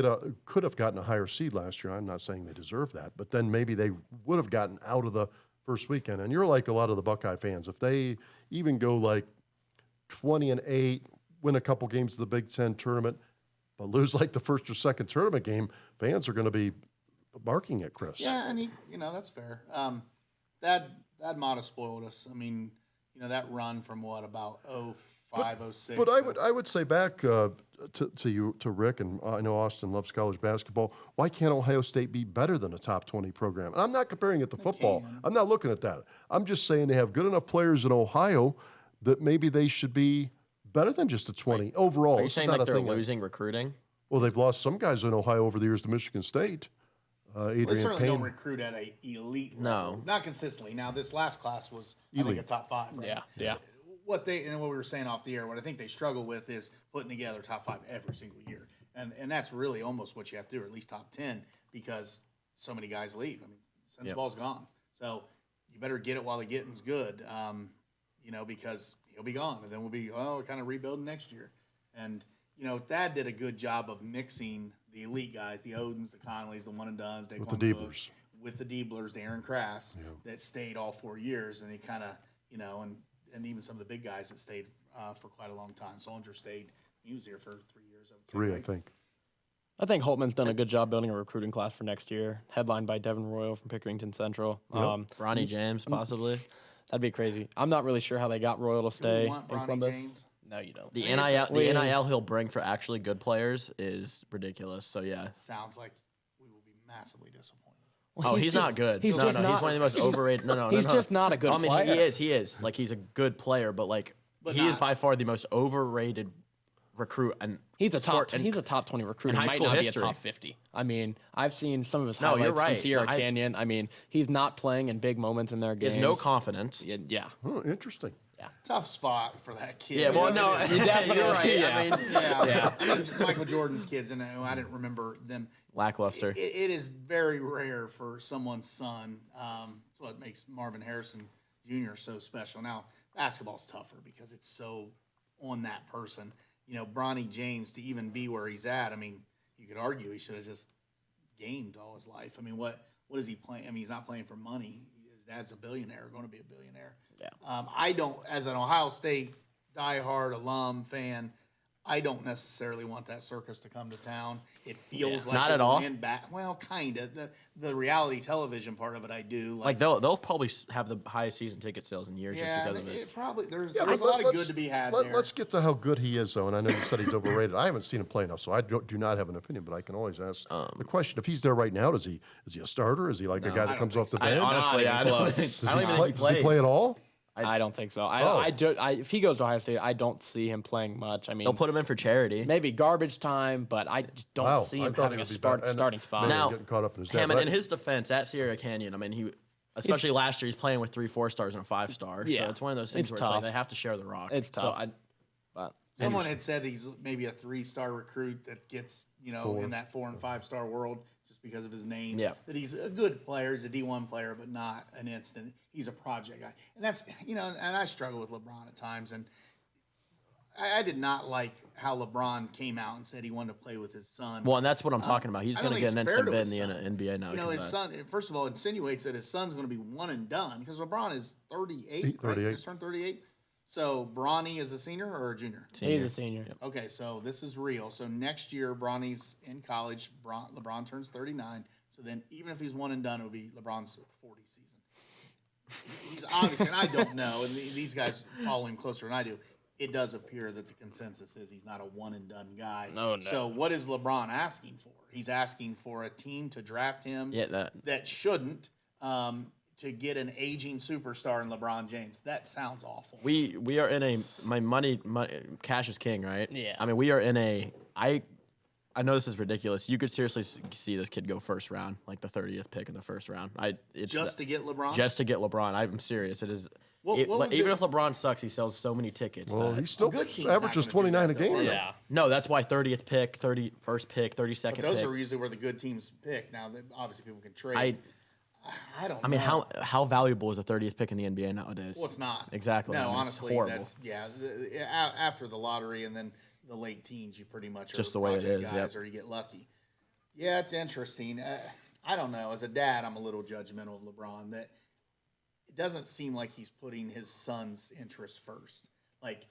have gotten a higher seed last year, I'm not saying they deserve that, but then maybe they would have gotten out of the first weekend. And you're like a lot of the Buckeye fans. If they even go like 20-8, win a couple games of the Big Ten tournament, but lose like the first or second tournament game, fans are going to be barking at Chris. Yeah, and that's fair. That Mata spoiled us. I mean, that run from about 05, 06. But I would say back to Rick, and I know Austin loves college basketball. Why can't Ohio State be better than a top 20 program? And I'm not comparing it to football. I'm not looking at that. I'm just saying they have good enough players in Ohio that maybe they should be better than just a 20 overall. Are you This is saying not like a they're thing. losing recruiting? Well, they've lost some guys in Ohio over the years to Michigan State. They Adrian certainly don't Payne. recruit at an elite No. level. Not consistently. Now, this last class was, I think, a top 5. Right? Yeah. What we were saying off the air, what I think they struggle with is putting together top 5 every single year. And that's really almost what you have to do, or at least top 10, because so many guys leave. I mean, Sensaball's gone. So you better get it while the getting's good, because he'll be gone. And then we'll be, kind of rebuilding next year. And, Thad did a good job of mixing the elite guys, the Odins, the Conleys, the one-and-dones, With the Dieblers. with the Dieblers, the Aaron Crafts, that stayed all 4 years. And he kind of, and even some of the big guys that stayed for quite a long time. Solinger stayed. He was here for 3 years. I would say, 3, I right? think. I think Holtman's done a good job building a recruiting class for next year, headlined by Devin Royal from Pickerington Central. Ronnie James, possibly. That'd be crazy. I'm not really sure how they got Royal to Do we stay want in Bronny Columbus. James? No, you don't. The I mean, it's NIL he'll bring for actually good players is ridiculous. So yeah, Sounds like we will be massively disappointed. Oh, he's not good. He's no, just no, not. he's one of the most overrated. No, He's just not a good I mean, player. he is. Like, he's a good player, but like, But he is not- by far the most overrated recruit. And He's a top. sport- and He's a top 20 recruit. in He high might school not history. be a top 50. I mean, I've seen some of his No, you're highlights from right. Sierra I- Canyon. I mean, he's not playing in big moments in their He games. has no confidence. Yeah. Oh, interesting. Tough spot for that kid. Yeah, well, no, It is. you're right. Yeah. I mean, Yeah. I mean, Michael Jordan's kids, and I didn't remember them. lackluster. It is very rare for someone's son. That's what makes Marvin Harrison Jr. so special. Now, basketball's tougher because it's so on that person. You know, Bronny James, to even be where he's at, I mean, you could argue he should have just gamed all his life. I mean, what is he playing? I mean, he's not playing for money. His dad's a billionaire, going to be a billionaire. Yeah. I don't, as an Ohio State diehard alum fan, I don't necessarily want that circus to come to town. It feels like Not it at will all? end back. Well, kind of. The reality television part of it, I do. Like, they'll probably have the highest season ticket sales in years yeah, just because of it. it probably there's Yeah, a but lot of let's- good to be had let, there. Let's get to how good he is, though. And I know you said he's overrated. I haven't seen him play enough, so I do not have an opinion. But I can always ask the question: if he's there right now, is he a starter? Is he like a guy that don't comes think off the so. bench? Honestly, Not I even don't close. think, does, I don't he even play, think he does he plays. play at all? I don't think so. Oh. If he goes to Ohio State, I don't see him playing much. I mean, They'll put him in for charity. maybe garbage time, but I just don't Wow, see I him thought having he a would be better. And starting spot. maybe I'm Now, getting caught up in his dad. Hammond, but in his defense, at Sierra Canyon, I mean, he, especially last year, he's playing with 3 4-stars and a 5-star. Yeah. So it's one of those things It's where it's like tough. they have to share the rock. It's So tough. But Someone had said he's maybe a 3-star recruit that gets, in that 4 and 5-star world just because of his name. Yeah. That he's a good player, he's a D1 player, but not an instant. He's a project guy. And that's, and I struggle with LeBron at times. And I did not like how LeBron came out and said he wanted to play with his son. well, and that's what I'm talking about. He's I going don't to think get an it's fair instant to bid in his the NBA now. his because of that. son, first of all, insinuates that his son's going to be one and done because LeBron is 38. Right? 38. Just turned 38. So Bronny is a senior or a junior? he's a senior. Okay, so this is real. So next year, Bronny's in college. LeBron turns 39. So then, even if he's one and done, it would be LeBron's 40 season. He's obviously, and I don't know, and these guys follow him closer than I do. It does appear that the consensus is he's not a one and done guy. No. So what is LeBron asking for? He's asking for a team to draft him. Yeah, that shouldn't. To get an aging superstar in LeBron James. That sounds awful. we are in a money cash is king, right? Yeah. I mean, we are in a I know this is ridiculous. You could seriously see this kid go first round, like the 30th pick in the first round. It's just to get LeBron? just to get LeBron. I'm serious. It is. What would Even the- if LeBron sucks, he sells so many tickets. well, that, he still good team's not averages gonna do 29 a that, though, game. are they? Yeah. no, that's why 30th pick, 31st pick, 32nd But those pick. are usually where the good teams pick. Now, obviously, people can trade. I don't know. I mean, how valuable is a 30th pick in the NBA nowadays? Well, it's not. Exactly. No, I mean, it's honestly, horrible. that's, after the lottery and then the late teens, you pretty much are Just the way it project is, guys yep. or you get lucky. Yeah, it's interesting. I don't know. As a dad, I'm a little judgmental of LeBron. That it doesn't seem like he's putting his son's interests first. Like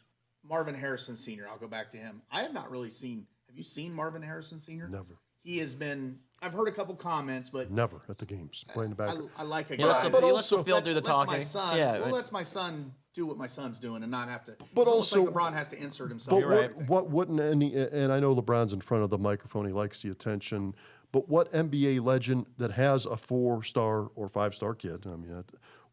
Marvin Harrison Sr., I'll go back to him. I have not really seen. Have you seen Marvin Harrison Sr.? Never. He has been. I've heard a couple comments, but Never at the games. Playing the back. I like a He lets guy. the- but he lets the also- field do the lets talking. my son, yeah, well, lets my son do what my son's doing and not have to. But it's almost also- like LeBron has to insert himself. But in what, everything. what wouldn't any, and I know LeBron's in front of the microphone, he likes the attention, but what NBA legend that has a 4-star or 5-star kid, I mean,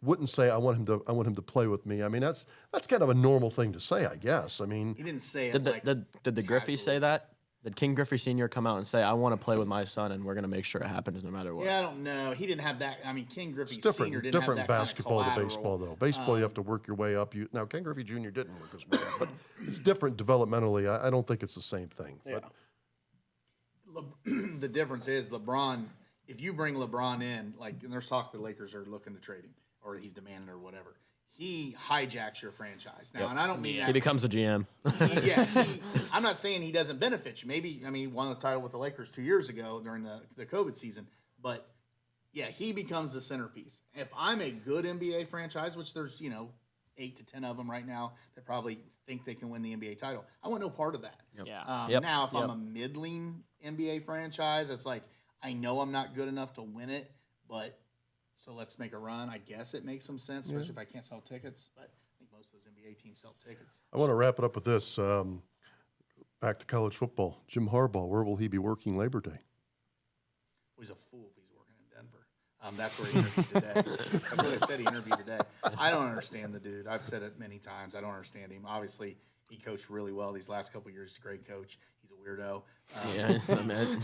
wouldn't say, I want him to play with me? I mean, that's kind of a normal thing to say, I guess. I mean, He didn't say it Did the, like did the Griffey say casually. that? Did King Griffey Sr. come out and say, I want to play with my son and we're going to make sure it happens no matter what? Yeah, I don't know. He didn't have that. I mean, King Griffey it's different, Sr. didn't different have that basketball kind to of baseball, collateral. though. Baseball, you have to work your way up. Now, Ken Griffey Jr. didn't work his way up, but it's different developmentally. I don't think it's the same thing. But The difference is LeBron. If you bring LeBron in, like, and there's talk the Lakers are looking to trade him or he's demanding or whatever. He hijacks your franchise now, and I don't mean that. He becomes a GM. I'm not saying he doesn't benefit you. Maybe, I mean, he won the title with the Lakers 2 years ago during the COVID season. But, yeah, he becomes the centerpiece. If I'm a good NBA franchise, which there's, 8 to 10 of them right now that probably think they can win the NBA title, I want no part of that. Yeah. Yep. Now, if I'm a middling NBA franchise, it's like, I know I'm not good enough to win it, but so let's make a run. I guess it makes some sense, especially if I can't sell tickets. But I think most of those NBA teams sell tickets. I want to wrap it up with this. Back to college football. Jim Harbaugh, where will he be working Labor Day? Well, he's a fool if he's working in Denver. That's where he interviewed today. That's where they said he interviewed today. I don't understand the dude. I've said it many times. I don't understand him. Obviously, he coached really well these last couple of years. He's a great coach. He's a weirdo. Yeah, I mean,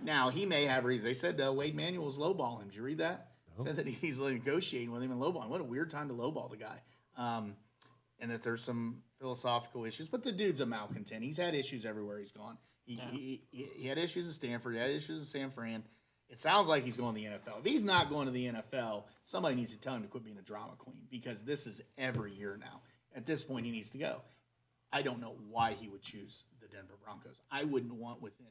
Now, he may have reasons. They said Wade Manuel was lowballing him. Did you read that? Said that he's negotiating with him and lowballing. What a weird time to lowball the guy. And that there's some philosophical issues. But the dude's a malcontent. He's had issues everywhere he's gone. He had issues at Stanford. He had issues at San Fran. It sounds like he's going to the NFL. If he's not going to the NFL, somebody needs to tell him to quit being a drama queen, because this is every year now. At this point, he needs to go. I don't know why he would choose the Denver Broncos. I wouldn't want within.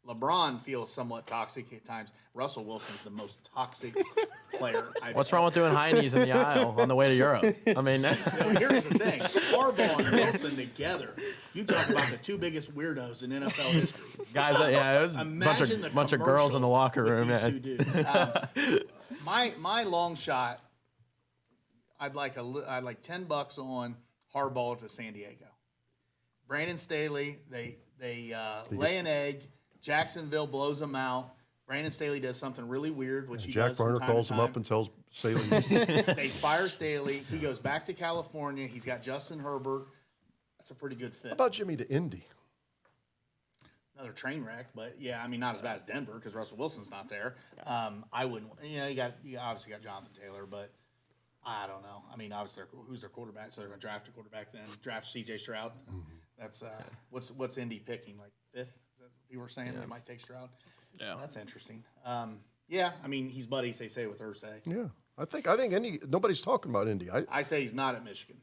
LeBron feels somewhat toxic at times. Russell Wilson's the most toxic player I've what's wrong with doing high knees in the aisle on the way to Europe? I mean, Here's the thing. Harbaugh and Wilson together. You talk about the two biggest weirdos in NFL history. guys, it was a bunch of girls in the locker room. These Man. two dudes. My long shot, I'd like $10 on Harbaugh to San Diego. Brandon Staley, they lay an egg. Jacksonville blows them out. Brandon Staley does something really weird, which he Jack does from Barner time to calls him up time. and tells Staley, They fire Staley. He goes back to California. He's got Justin Herbert. That's a pretty good fit. how about Jimmy to Indy? Another train wreck, but yeah, I mean, not as bad as Denver because Russell Wilson's not there. I wouldn't. You obviously got Jonathan Taylor, but I don't know. I mean, obviously, who's their quarterback? So they're going to draft a quarterback then. Draft C.J. Stroud. That's what's Indy picking, like fifth? Is that what you were saying? They might take Stroud. Yeah. That's interesting. Yeah, I mean, he's buddies. They say with Irsay. Yeah, I think Indy. Nobody's talking about Indy. I say he's not at Michigan.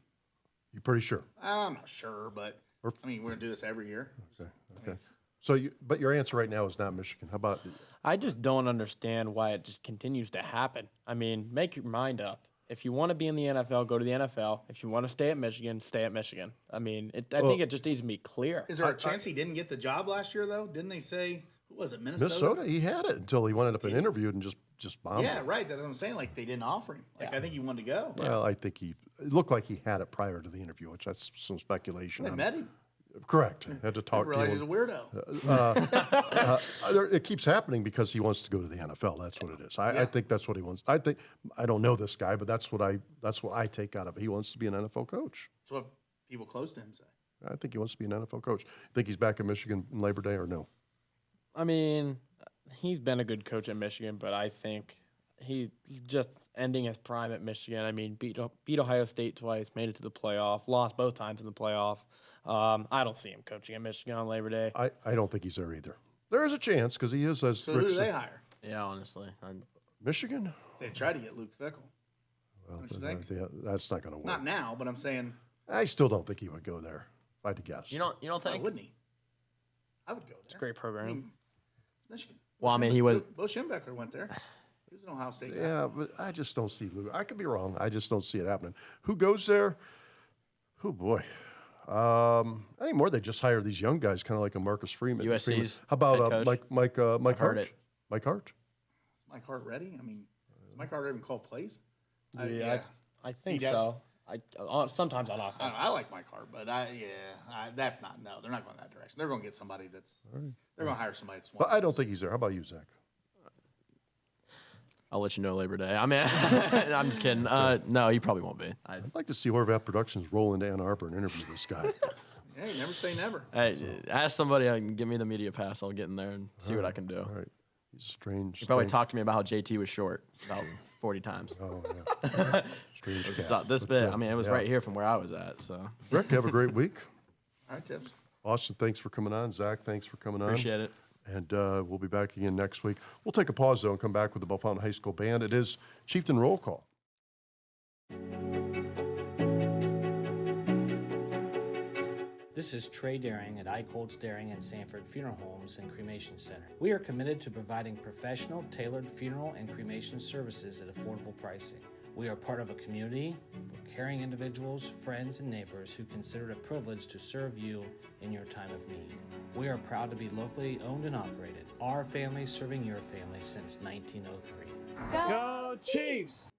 You pretty sure? I'm not sure, but I mean, we're gonna do this every year. Okay. I mean, it's- So, but your answer right now is not Michigan. How about? I just don't understand why it just continues to happen. I mean, make your mind up. If you want to be in the NFL, go to the NFL. If you want to stay at Michigan, stay at Michigan. I mean, I think it just needs to be clear. Is there a chance he didn't get the job last year though? Didn't they say who was it? Minnesota, he had it until he went up and interviewed and just bombed Yeah, it. right. That's what I'm saying. Like they didn't offer him. Like I think he wanted to go. Well, I think it looked like he had it prior to the interview, which that's some speculation. They met him. Correct. Had to I talk to realized he's a him. weirdo. It keeps happening because he wants to go to the NFL. That's what it is. I think that's what he wants. I don't know this guy, but that's what I take out of it. He wants to be an NFL coach. That's what people close to him say. I think he wants to be an NFL coach. Think he's back in Michigan in Labor Day or no? I mean, he's been a good coach at Michigan, but I think he just ending his prime at Michigan. I mean, beat Ohio State twice, made it to the playoff, lost both times in the playoff. I don't see him coaching at Michigan on Labor Day. I don't think he's there either. There is a chance because he is, as So Rick who do said, they hire? Yeah, honestly. Michigan. They tried to get Luke Fickle. Well, Don't you think? that's not going to work. Not now, but I'm saying, I still don't think he would go there. If I had to guess. You don't why think? wouldn't he? I would go there. Great program. I mean, it's Michigan. Well, I mean, he was. Bo Schembechler went there. He was an Ohio State guy. Yeah, but I just don't see Luke. I could be wrong. I just don't see it happening. Who goes there? Oh boy. Anymore they just hire these young guys, kind of like a Marcus Freeman. USC's How about head coach? Mike heard Hart? it. Mike Hart. Is Mike Hart ready? I mean, does Mike Hart even call plays? I think He does. so. Sometimes on I, offense. don't know, I like Mike Hart, but that's not. No, they're not going that direction. They're going to get somebody that's. They're going to hire somebody that's. But I don't think he's there. How about you, Zach? I'll let you know Labor Day. I mean, I'm just kidding. No, he probably won't be. I'd like to see Horvath Productions roll into Ann Arbor and interview this guy. Hey, never say never. Hey, ask somebody. Give me the media pass. I'll get in there and see what I can do. All right. He's strange. He probably talked to me about how JT was short about 40 times. Oh, yeah. Strange It's cat. not this But, bit. I mean, it was yeah. right here from where I was at. So Rick, have a great week. All right, Tips. Austin, thanks for coming on. Zach, thanks for coming on. appreciate it. And we'll be back again next week. We'll take a pause, though, and come back with the Bellefontaine High School Band. It is Chieftain Roll Call. This is Trey Daring at Eichholz Daring and Sanford Funeral Homes and Cremation Center. We are committed to providing professional, tailored funeral and cremation services at affordable pricing. We are part of a community for caring individuals, friends, and neighbors who consider it a privilege to serve you in your time of need. We are proud to be locally owned and operated. Our family serving your family since 1903. Go Chiefs!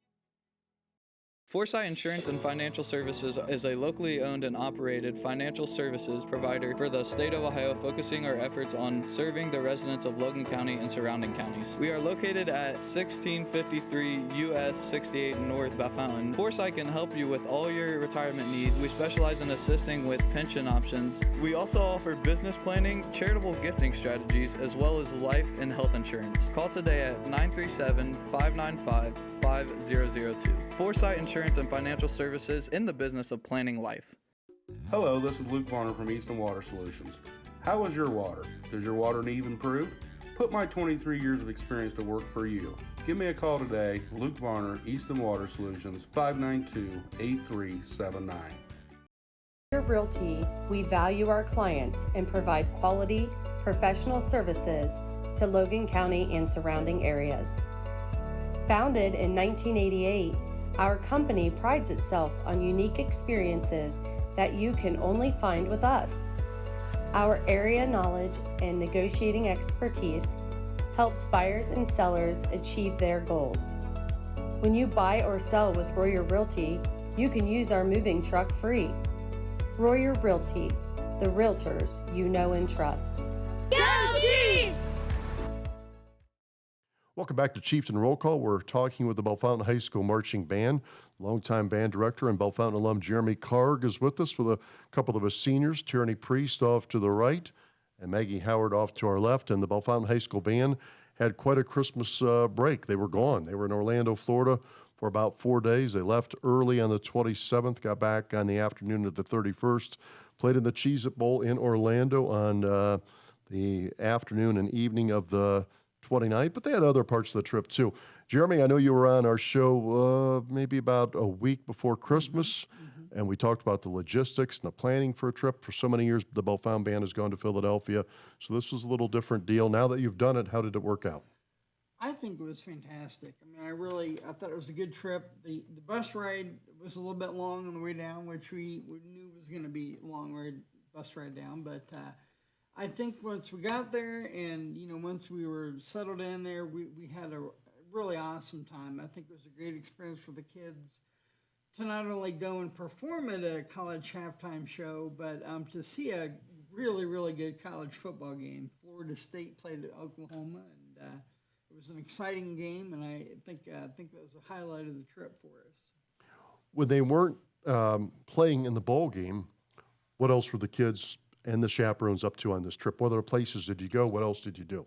Foresight Insurance and Financial Services is a locally owned and operated financial services provider for the state of Ohio, focusing our efforts on serving the residents of Logan County and surrounding counties. We are located at 1653 US 68 North Bellefontaine. Foresight can help you with all your retirement needs. We specialize in assisting with pension options. We also offer business planning, charitable gifting strategies, as well as life and health insurance. Call today at 937-595-5002. Foresight Insurance and Financial Services, in the business of planning life. Hello, this is Luke Varner from Easton Water Solutions. How is your water? Does your water need improved? Put my 23 years of experience to work for you. Give me a call today, Luke Varner, Easton Water Solutions, 592-8379. At Realty, we value our clients and provide quality, professional services to Logan County and surrounding areas. Founded in 1988, our company prides itself on unique experiences that you can only find with us. Our area knowledge and negotiating expertise helps buyers and sellers achieve their goals. When you buy or sell with Royer Realty, you can use our moving truck free. Royer Realty, the realtors you know and trust. Go Chiefs! Welcome back to Chieftain Roll Call. We're talking with the Bellefontaine High School Marching Band. Longtime band director and Bellefontaine alum Jeremy Karg is with us with a couple of his seniors, Tierney Priest off to the right and Maggie Howard off to our left. And the Bellefontaine High School Band had quite a Christmas break. They were gone. They were in Orlando, Florida for about 4 days. They left early on the 27th, got back on the afternoon of the 31st, played in the Cheez-It Bowl in Orlando on the afternoon and evening of the 29th, but they had other parts of the trip too. Jeremy, I know you were on our show maybe about a week before Christmas, and we talked about the logistics and the planning for a trip. For so many years, the Bellefontaine Band has gone to Philadelphia, so this was a little different deal. Now that you've done it, how did it work out? I think it was fantastic. I mean, I thought it was a good trip. The bus ride was a little bit long on the way down, which we knew was going to be a long bus ride down, but I think once we got there and, once we were settled in there, we had a really awesome time. I think it was a great experience for the kids to not only go and perform at a college halftime show, but to see a really, really good college football game. Florida State played at Oklahoma, and it was an exciting game, and I think that was a highlight of the trip for us. When they weren't playing in the bowl game, what else were the kids and the chaperones up to on this trip? What other places did you go? What else did you do?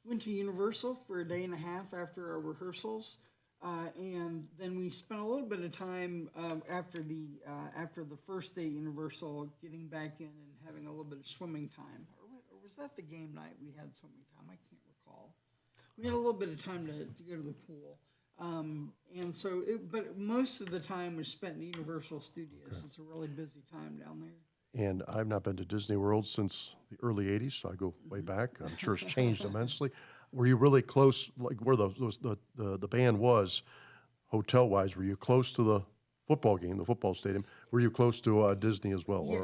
Went to Universal for a day and a half after our rehearsals, and then we spent a little bit of time after the first day at Universal getting back in and having a little bit of swimming time. Or was that the game night we had swimming time? I can't recall. We had a little bit of time to go to the pool. But most of the time was spent in Universal Studios. Okay. It's a really busy time down there. And I've not been to Disney World since the early 80s, so I go way back. I'm sure it's changed immensely. Were you really close, like where the band was, hotel-wise? Were you close to the football game, the football stadium? Were you close to Disney as well? Yeah,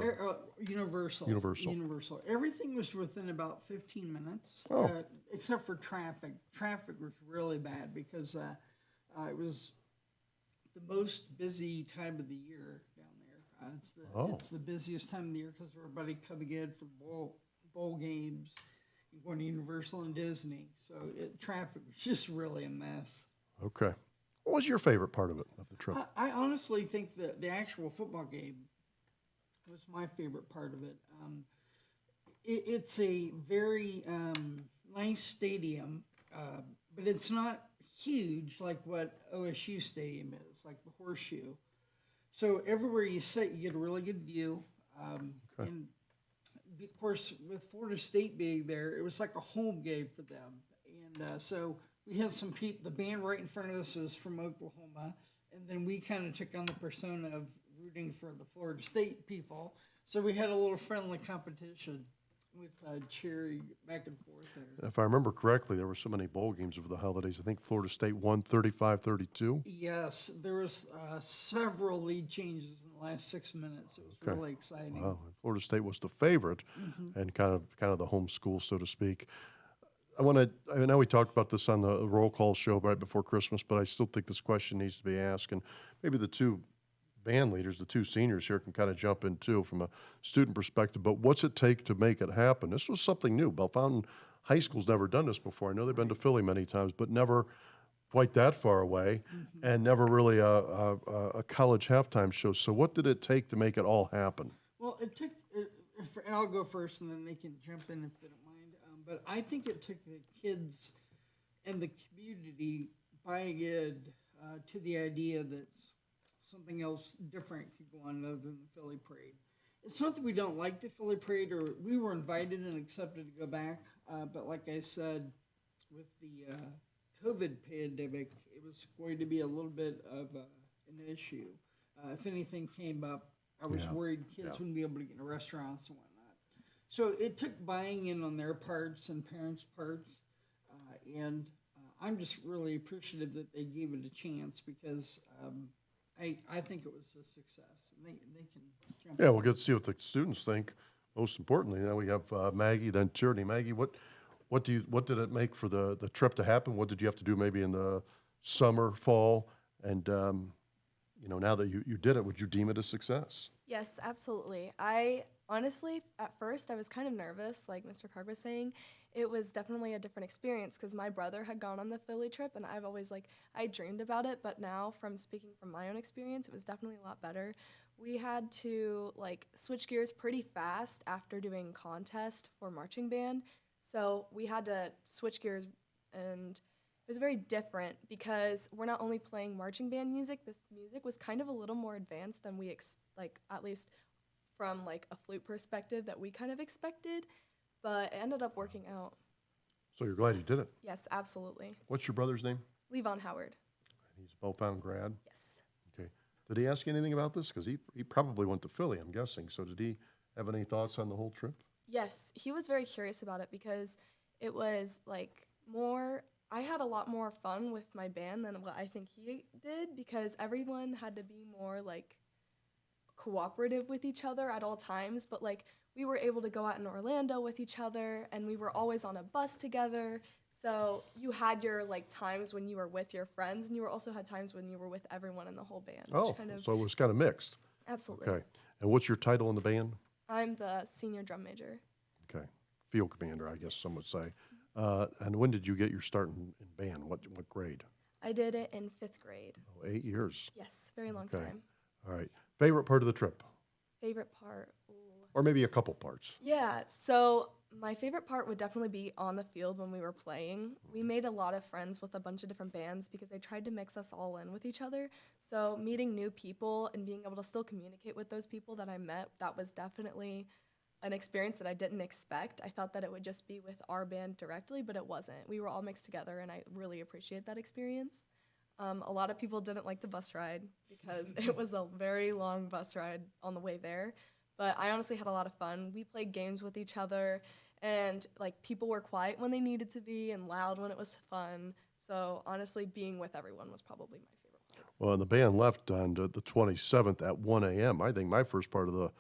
Universal. Universal. Everything was within about 15 minutes, except for traffic. Traffic was really bad because it was the most busy time of the year down there. It's the busiest time of the year because everybody coming in for bowl games, going to Universal and Disney. So traffic was just really a mess. Okay. What was your favorite part of the trip? I honestly think that the actual football game was my favorite part of it. It's a very nice stadium, but it's not huge like what OSU Stadium is, like the Horseshoe. So everywhere you sit, you get a really good view. And of course, with Florida State being there, it was like a home game for them. And so we had some people, the band right in front of us was from Oklahoma. And then we kind of took on the persona of rooting for the Florida State people. So we had a little friendly competition with cheering back and forth there. If I remember correctly, there were so many bowl games over the holidays. I think Florida State won 35-32. Yes, there was several lead changes in the last 6 minutes. It was really exciting. Wow, Florida State was the favorite and kind of the home school, so to speak. I know we talked about this on the roll call show right before Christmas, but I still think this question needs to be asked, and maybe the two band leaders, the two seniors here, can kind of jump in too from a student perspective. But what's it take to make it happen? This was something new. Bellefontaine High School's never done this before. I know they've been to Philly many times, but never quite that far away, and never really a college halftime show. So what did it take to make it all happen? Well, it took, and I'll go first, and then they can jump in if they don't mind. But I think it took the kids and the community buying in to the idea that something else different could go on other than the Philly Parade. It's not that we don't like the Philly Parade, or we were invited and accepted to go back. But like I said, with the COVID pandemic, it was going to be a little bit of an issue. If anything came up, I was worried kids wouldn't be able to get in restaurants and whatnot. So it took buying in on their parts and parents' parts. And I'm just really appreciative that they gave it a chance, because I think it was a success. And they can jump in. We'll get to see what the students think. Most importantly, now we have Maggie, then Tierney. Maggie, what did it make for the trip to happen? What did you have to do maybe in the summer, fall? And, now that you did it, would you deem it a success? Yes, absolutely. I honestly, at first, I was kind of nervous, like Mr. Carr was saying. It was definitely a different experience because my brother had gone on the Philly trip, and I've always, I dreamed about it, but now from speaking from my own experience, it was definitely a lot better. We had to, switch gears pretty fast after doing contest for marching band, so we had to switch gears, and it was very different because we're not only playing marching band music. This music was kind of a little more advanced than we at least from a flute perspective that we kind of expected, but it ended up working out. So you're glad you did it. Yes, absolutely. What's your brother's name? Levon Howard. He's a Bellefontaine grad. Yes. Okay. Did he ask you anything about this? Because he probably went to Philly, I'm guessing. So did he have any thoughts on the whole trip? Yes, he was very curious about it because it was more. I had a lot more fun with my band than what I think he did, because everyone had to be more cooperative with each other at all times. But we were able to go out in Orlando with each other, and we were always on a bus together. So you had your times when you were with your friends, and you also had times when you were with everyone in the whole band. Oh, so it was kind of mixed. Absolutely. Okay. And what's your title in the band? I'm the senior drum major. Okay. Field commander, I guess some would say. And when did you get your start in band? What grade? I did it in 5th grade. Oh, 8 years. Yes, very long Okay. time. All right. Favorite part of the trip? Favorite part? Ooh. Or maybe a couple parts. Yeah, so my favorite part would definitely be on the field when we were playing. We made a lot of friends with a bunch of different bands because they tried to mix us all in with each other. So meeting new people and being able to still communicate with those people that I met, that was definitely an experience that I didn't expect. I thought that it would just be with our band directly, but it wasn't. We were all mixed together, and I really appreciate that experience. A lot of people didn't like the bus ride because it was a very long bus ride on the way there, but I honestly had a lot of fun. We played games with each other, and people were quiet when they needed to be and loud when it was fun. So honestly, being with everyone was probably my favorite part. Well, and the band left on the 27th at 1 a.m. I think my first part of the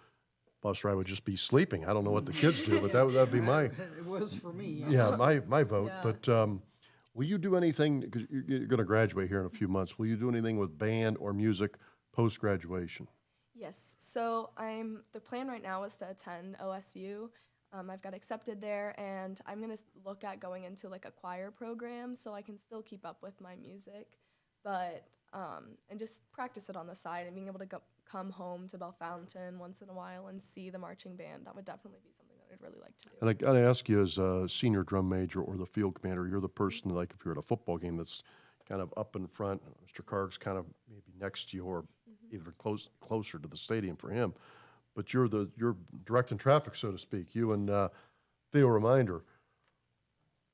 bus ride would just be sleeping. I don't know what the kids do, but that'd be my It was for me. my vote. Yeah. But will you do anything? Because you're going to graduate here in a few months. Will you do anything with band or music post graduation? Yes, so the plan right now is to attend OSU. I've got accepted there, and I'm going to look at going into a choir program so I can still keep up with my music, but and just practice it on the side, and being able to come home to Bellefontaine once in a while and see the marching band. That would definitely be something that I'd really like to do. And I got to ask you, as a senior drum major or the field commander, you're the person, if you're at a football game, that's kind of up in front. Mr. Karg's kind of maybe next to you or even closer to the stadium for him. But you're directing traffic, so to speak. You and Theo, reminder,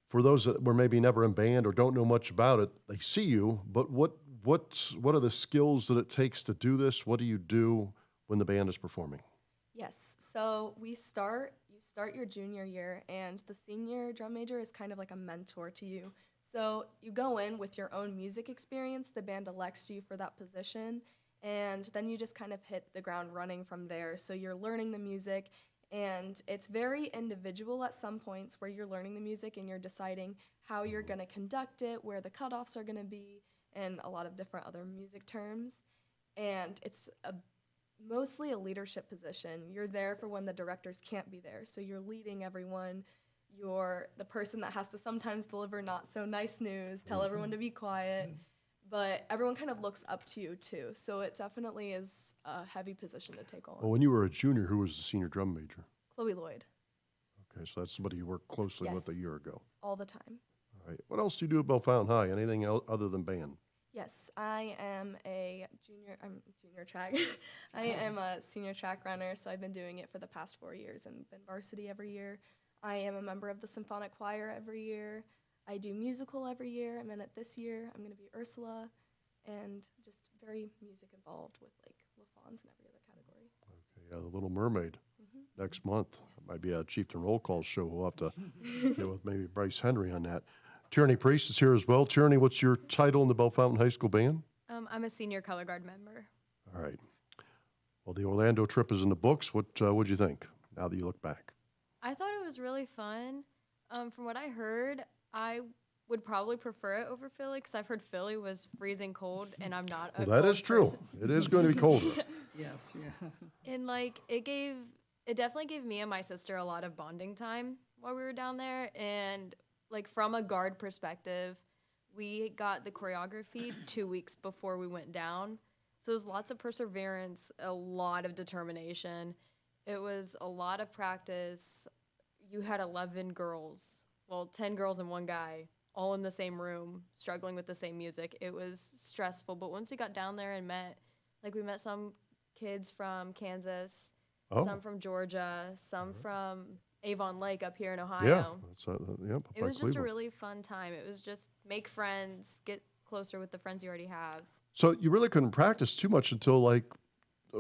for those that were maybe never in band or don't know much about it, they see you, but what are the skills that it takes to do this? What do you do when the band is performing? Yes, so you start your junior year, and the senior drum major is kind of like a mentor to you. So you go in with your own music experience, the band elects you for that position, and then you just kind of hit the ground running from there. So you're learning the music, And it's very individual at some points where you're learning the music and you're deciding how you're going to conduct it, where the cutoffs are going to be, and a lot of different other music terms. And it's mostly a leadership position. You're there for when the directors can't be there. So you're leading everyone. You're the person that has to sometimes deliver not so nice news, tell everyone to be quiet. But everyone kind of looks up to you too. So it definitely is a heavy position to take on. Well, when you were a junior, who was the senior drum major? Chloe Lloyd, Okay, so that's somebody you worked closely with a Yes. year ago. all the time. All right. What else do you do at Bellefontaine High? Anything else other than band? Yes, I am a junior. I'm junior track. I am a senior track runner, so I've been doing it for the past 4 years and been varsity every year. I am a member of the symphonic choir every year. I do musical every year. I'm in it this year. I'm going to be Ursula, and just very music involved with like LaFons and every other category. Okay, The Little Mermaid next month. It might be a Chieftain roll call show. We'll have to get with maybe Bryce Henry on that. Tierney Priest is here as well. Tierney, what's your title in the Bellefontaine High School band? I'm a senior color guard member. All right. Well, the Orlando trip is in the books. What'd you think now that you look back? I thought it was really fun. From what I heard, I would probably prefer it over Philly because I've heard Philly was freezing cold, and I'm not. Well, that is true. Person. It is going to be colder. Yes, yeah. And like it definitely gave me and my sister a lot of bonding time while we were down there. And like from a guard perspective, we got the choreography 2 weeks before we went down. So it was lots of perseverance, a lot of determination. It was a lot of practice. You had 11 girls, well, 10 girls and one guy, all in the same room, struggling with the same music. It was stressful. But once we got down there and we met some kids from Kansas, some from Georgia, some from Avon Lake up here in Ohio. Yeah. That's, yep, It was just a really fun time. It was just make friends, get closer with the friends you already have. So you really couldn't practice too much until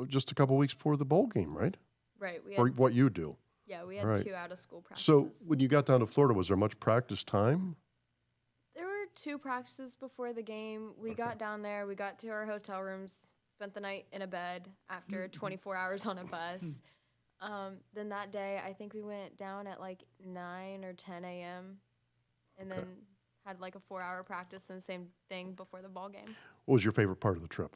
just a couple weeks before the bowl game, right? Right. We For had, what you do. yeah, we had Right. 2 out of school practices. So when you got down to Florida, was there much practice time? There were 2 practices before the game. We got down there, we got to our hotel rooms, spent the night in a bed after 24 hours on a bus. Then that day, I think we went down at 9 or 10 a.m. and then had a 4-hour practice and the same thing before the ball game. What was your favorite part of the trip?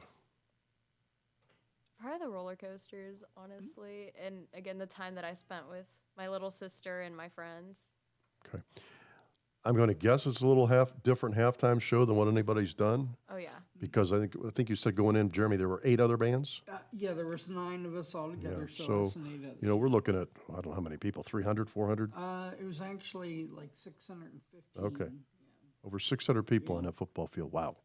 Probably the roller coasters, honestly. And again, the time that I spent with my little sister and my friends. Okay. I'm going to guess it's a little different halftime show than what anybody's done. Oh, yeah. Because I think you said going in, Jeremy, there were 8 other bands. Yeah, there was 9 of us all together, Yeah, so us and 8 others. we're looking at, I don't know how many people, 300, 400? It was actually 650. Okay. Over 600 people on that football field. Wow.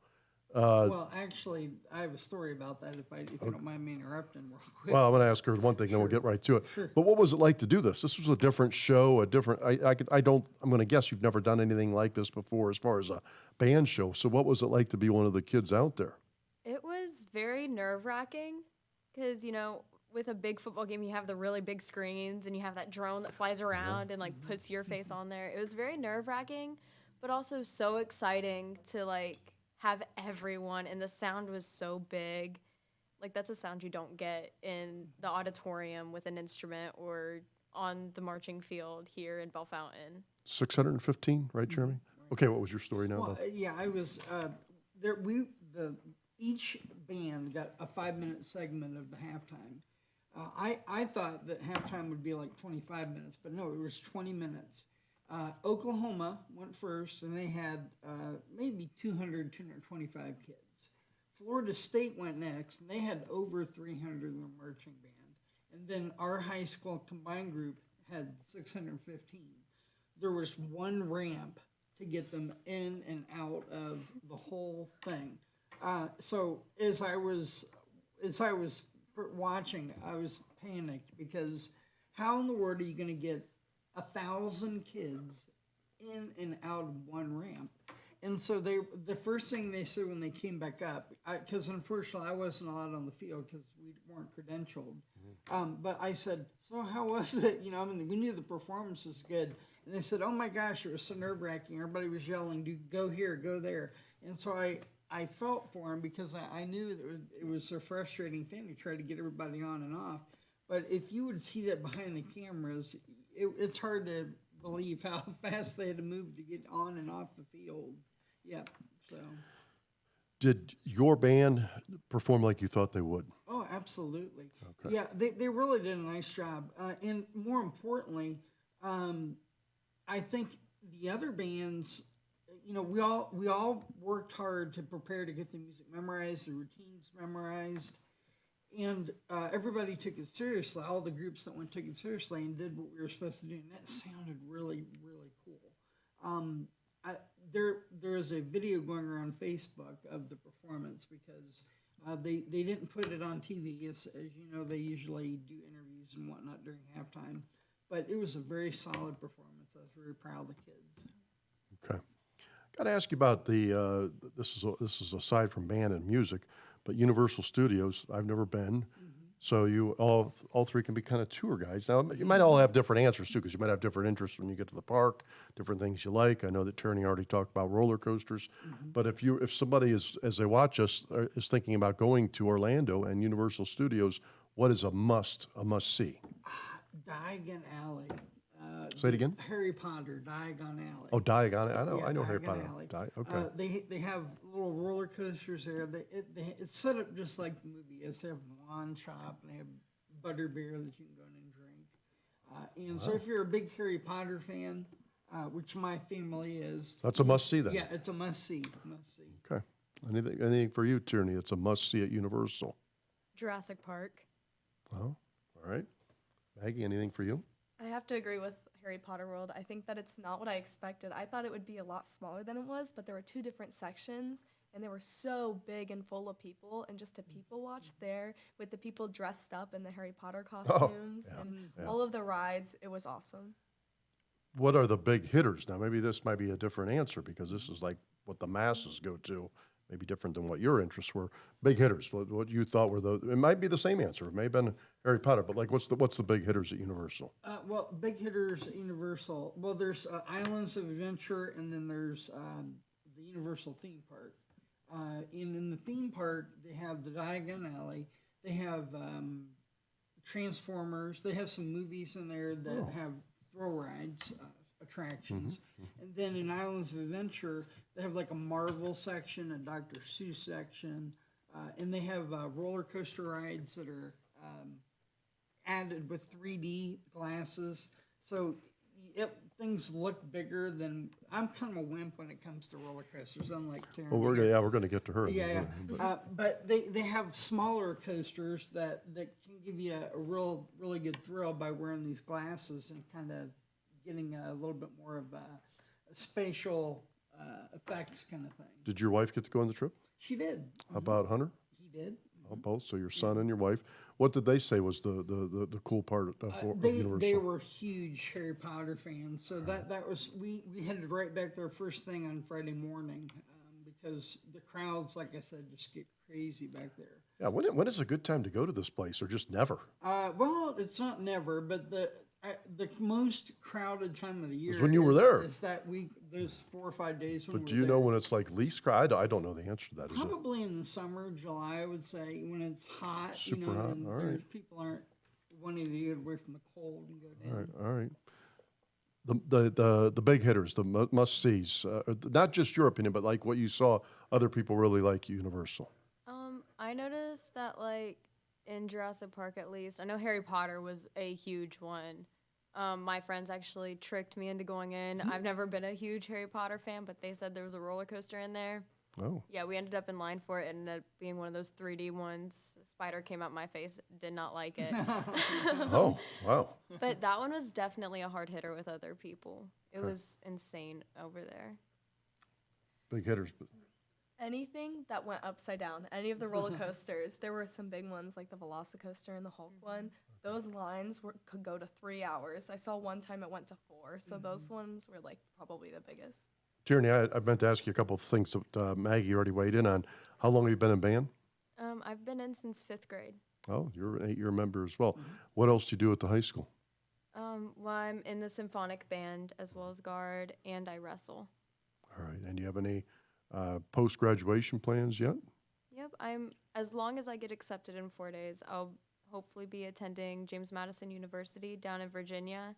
Well, actually, I have a story about that if you don't mind me interrupting real quick. Well, I'm going to ask her one thing, then we'll get right to it. Sure. But what was it like to do this? This was a different show, I'm going to guess you've never done anything like this before as far as a band show. So what was it like to be one of the kids out there? It was very nerve-wracking because, with a big football game, you have the really big screens and you have that drone that flies around and, puts your face on there. It was very nerve-wracking, but also so exciting to, have everyone, and the sound was so big. That's a sound you don't get in the auditorium with an instrument or on the marching field here in Bellefontaine. 615, right, Jeremy? Okay, what was your story now? Well, about? yeah, I was there. Each band got a 5-minute segment of the halftime. I thought that halftime would be 25 minutes, but no, it was 20 minutes. Oklahoma went first, and they had maybe 200, 225 kids. Florida State went next, and they had over 300 in the marching band. And then our high school combined group had 615. There was one ramp to get them in and out of the whole thing. So as I was watching, I was panicked because how in the world are you going to get 1,000 kids in and out of one ramp? And so the first thing they said when they came back up, because unfortunately I wasn't allowed on the field because we weren't credentialed. But I said, so how was it? We knew the performance was good. And they said, oh my gosh, it was so nerve-wracking. Everybody was yelling, go here, go there. And so I felt for them because I knew that it was a frustrating thing to try to get everybody on and off. But if you would see that behind the cameras, it's hard to believe how fast they had to move to get on and off the field. Yeah, so. Did your band perform like you thought they would? Oh, absolutely. Okay. Yeah, they really did a nice job. And more importantly, I think the other bands, you know, we all worked hard to prepare to get the music memorized, the routines memorized, and everybody took it seriously. All the groups that went took it seriously and did what we were supposed to do, and that sounded really, really cool. There is a video going around Facebook of the performance because they didn't put it on TV. As you know, they usually do interviews and whatnot during halftime. But it was a very solid performance. I was very proud of the kids. Okay. Got to ask you about the, this is aside from band and music, but Universal Studios, I've never been. So you all three can be kind of tour guides. Now, you might all have different answers, too, because you might have different interests when you get to the park, different things you like. I know that Tierney already talked about roller coasters. But if somebody is, as they watch us, is thinking about going to Orlando and Universal Studios, what is a must-see? Diagon Alley. Say it again? Harry Potter, Diagon Alley. Oh, Diagon. I know Harry Diagon Potter. Alley. Okay. They have little roller coasters there. It's set up just like the movie is. They have wand shop, and they have butterbeer that you can go in and drink. And so if you're a big Harry Potter fan, which my family is. That's a must-see then? Yeah, it's a must-see. Must-see. Okay. Anything for you, Tierney? It's a must-see at Universal. Jurassic Park. Well, all right. Maggie, anything for you? I have to agree with Harry Potter World. I think that it's not what I expected. I thought it would be a lot smaller than it was, but there were 2 different sections, and they were so big and full of people. And just to people watch there with the people dressed up in the Harry Potter costumes and all of the rides, it was awesome. What are the big hitters? Now, maybe this might be a different answer because this is like what the masses go to, maybe different than what your interests were. Big hitters, what you thought were it might be the same answer. It may have been Harry Potter, but like what's the big hitters at Universal? Well, big hitters at Universal. Well, there's Islands of Adventure, and then there's the Universal theme park. And in the theme park, they have the Diagon Alley. They have Transformers. They have some movies in there that have thrill rides, attractions. And then in Islands of Adventure, they have like a Marvel section, a Dr. Seuss section, and they have roller coaster rides that are added with 3D glasses. So things look bigger than. I'm kind of a wimp when it comes to roller coasters, unlike Taryn. Well, we're gonna get to her. Yeah. But they have smaller coasters that can give you a really good thrill by wearing these glasses and kind of getting a little bit more of a spatial effects kind of thing. Did your wife get to go on the trip? She did. How about Hunter? He did. Oh, both. So your son and your wife. What did they say was the cool part of Universal? They were huge Harry Potter fans, so that was we headed right back there first thing on Friday morning because the crowds, like I said, just get crazy back there. Yeah. When is a good time to go to this place, or just never? Well, it's not never, but the most crowded time of the year is when you were there. Is that week, those 4 or 5 days when But we do were you know there. when it's like least crowded? I don't know the answer to that. Is it? Probably in the summer, July, I would say, when it's hot. Super hot, And all right. people aren't wanting to get away from the cold and go down. All right. The big hitters, the must sees, not just your opinion, but like what you saw other people really like Universal. I noticed that, like, in Jurassic Park at least, I know Harry Potter was a huge one. My friends actually tricked me into going in. I've never been a huge Harry Potter fan, but they said there was a roller coaster in there. Oh. Yeah, we ended up in line for it. It ended up being one of those 3D ones. A spider came out my face. Did not like it. Oh, wow. But that one was definitely a hard hitter with other people. It was insane over there. Big hitters. Anything that went upside down, any of the roller coasters, there were some big ones like the Velocicoaster and the Hulk one. Those lines could go to 3 hours. I saw one time it went to 4, so those ones were like probably the biggest. Tierney, I meant to ask you a couple of things that Maggie already weighed in on. How long have you been in band? I've been in since 5th grade. Oh, you're an 8-year member as well. What else do you do at the high school? Well, I'm in the symphonic band as well as guard, and I wrestle. All right. And do you have any post-graduation plans yet? Yep, as long as I get accepted in 4 days, I'll hopefully be attending James Madison University down in Virginia,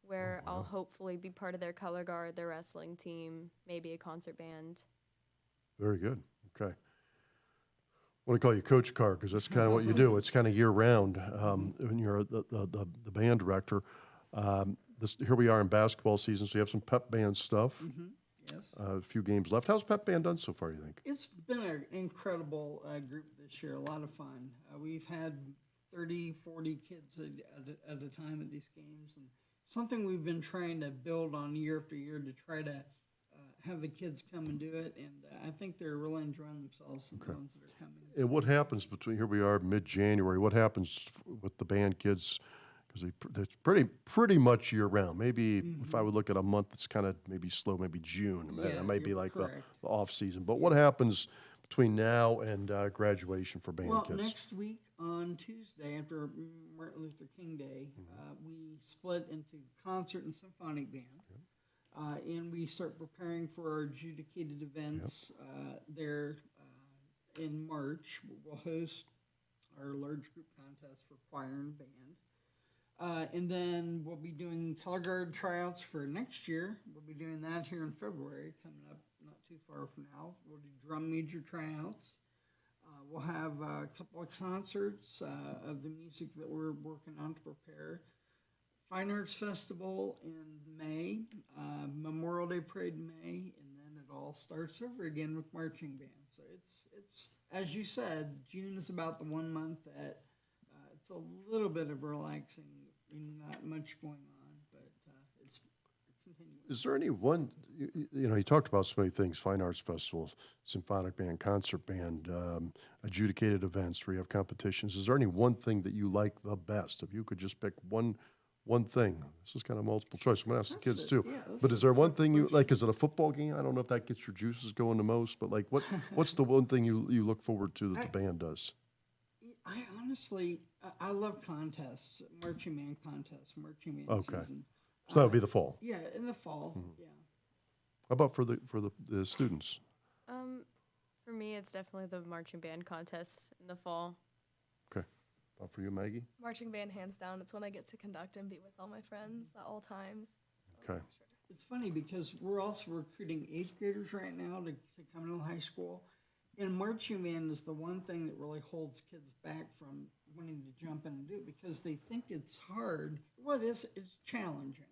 where I'll hopefully be part of their color guard, their wrestling team, maybe a concert band. Very good. Okay. I want to call you Coach Carr because that's kind of what you do. It's kind of year round when you're the band director. Here we are in basketball season, so you have some pep band stuff. Yes. A few games left. How's pep band done so far, you think? It's been an incredible group this year, a lot of fun. We've had 30, 40 kids at a time at these games, and something we've been trying to build on year after year to try to have the kids come and do it, and I think they're really enjoying themselves, the ones that are coming. And what happens between, here we are, mid-January, what happens with the band kids? Because it's pretty much year-round. Maybe if I would look at a month, it's kind of maybe slow, maybe June. Yeah, That might be you're like correct. the off-season. But what happens between now and graduation for band Well, kids? next week on Tuesday, after Martin Luther King Day, we split into concert and symphonic band. And we start preparing for our adjudicated events there in March. We'll host our large group contest for choir and band. And then we'll be doing color guard tryouts for next year. We'll be doing that here in February, coming up not too far from now. We'll do drum major tryouts. We'll have a couple of concerts of the music that we're working on to prepare. Fine Arts Festival in May, Memorial Day Parade in May, and then it all starts over again with marching band. So it's as you said, June is about the 1 month that it's a little bit of relaxing, not much going on, but it's continuing. Is there any one, you talked about so many things, Fine Arts Festivals, symphonic band, concert band, adjudicated events where you have competitions. Is there any one thing that you like the best? If you could just pick one thing, this is kind of multiple choice. I'm going to ask the kids too. Yeah, but is there one thing you like? Is it a football game? I don't know if that gets your juices going the most, but like what's the one thing you look forward to that the band does? I honestly, I love contests, marching band contests, marching band season. So that would be the fall. Yeah, in the fall, yeah. How about for the students? For me, it's definitely the marching band contest in the fall. Okay. How about for you, Maggie? Marching band, hands down. It's when I get to conduct and be with all my friends at all times. So, Okay. sure. It's funny because we're also recruiting 8th graders right now to come into high school. And marching band is the one thing that really holds kids back from wanting to jump in and do it because they think it's hard. Well, it's challenging.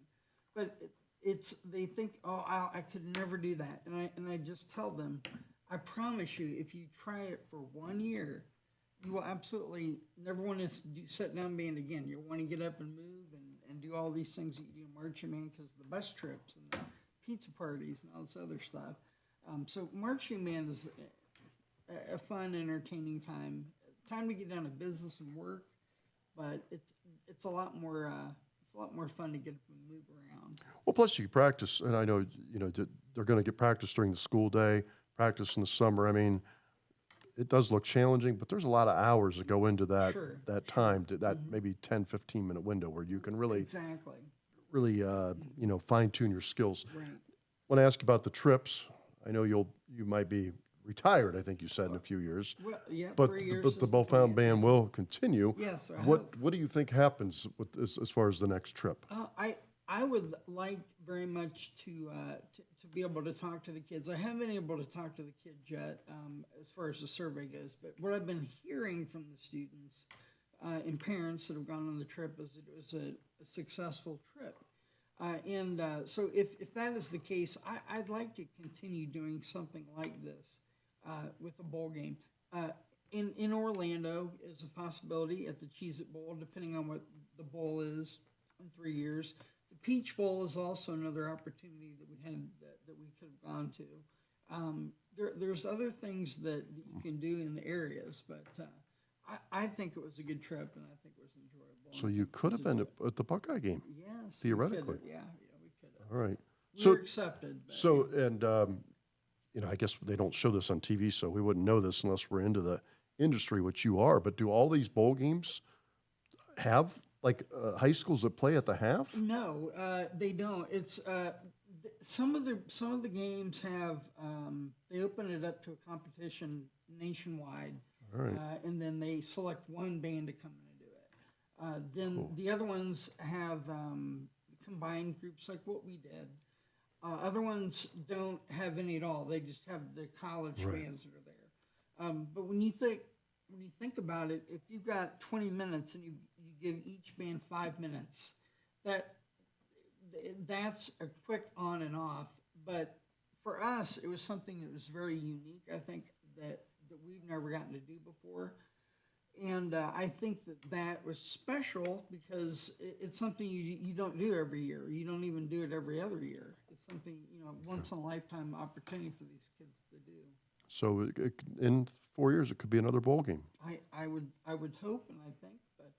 But they think, oh, I could never do that. And I just tell them, I promise you, if you try it for 1 year, you will absolutely never want to sit down band again. You'll want to get up and move and do all these things that you do in marching band because the bus trips and the pizza parties and all this other stuff. So marching band is a fun, entertaining time to get down to business and work, but it's a lot more fun to get up and move around. Well, plus you practice, and I know they're going to get practice during the school day, practice in the summer. I mean, it does look challenging, but there's a lot of hours that go into that that time, to that maybe 10, 15-minute window where you can really fine tune your skills. Right. I want to ask you about the trips. I know you might be retired, I think you said, in a few years. Well, yeah, But 3 years the is Bellefontaine plan. band will continue. Yes, I What hope. do you think happens with as far as the next trip? I would like very much to be able to talk to the kids. I haven't been able to talk to the kids yet as far as the survey goes, but what I've been hearing from the students and parents that have gone on the trip is that it was a successful trip. So if that is the case, I'd like to continue doing something like this with a bowl game. In Orlando is a possibility at the Cheez-It Bowl, depending on what the bowl is in 3 years. The Peach Bowl is also another opportunity that we had that we could have gone to. There's other things that you can do in the areas, but I think it was a good trip and I think it was enjoyable. So you could have been at the Buckeye game. Yes, theoretically. we could have. All right. We were accepted. But So and I guess they don't show this on TV, so we wouldn't know this unless we're into the industry, which you are. But do all these bowl games have like high schools that play at the half? No, they don't. It's some of the games have they open it up to a competition nationwide, All right. and then they select one band to come in and do it. Then the other ones have combined groups like what we did. Other ones don't have any at all. They just have the college bands that are there. But when you think about it, if you've got 20 minutes and you give each band 5 minutes, that's a quick on and off. But for us, it was something that was very unique, I think, that we've never gotten to do before. And I think that was special because it's something you don't do every year. You don't even do it every other year. It's something, once in a lifetime opportunity for these kids to do. So in 4 years, it could be another bowl game. I would hope and I think, but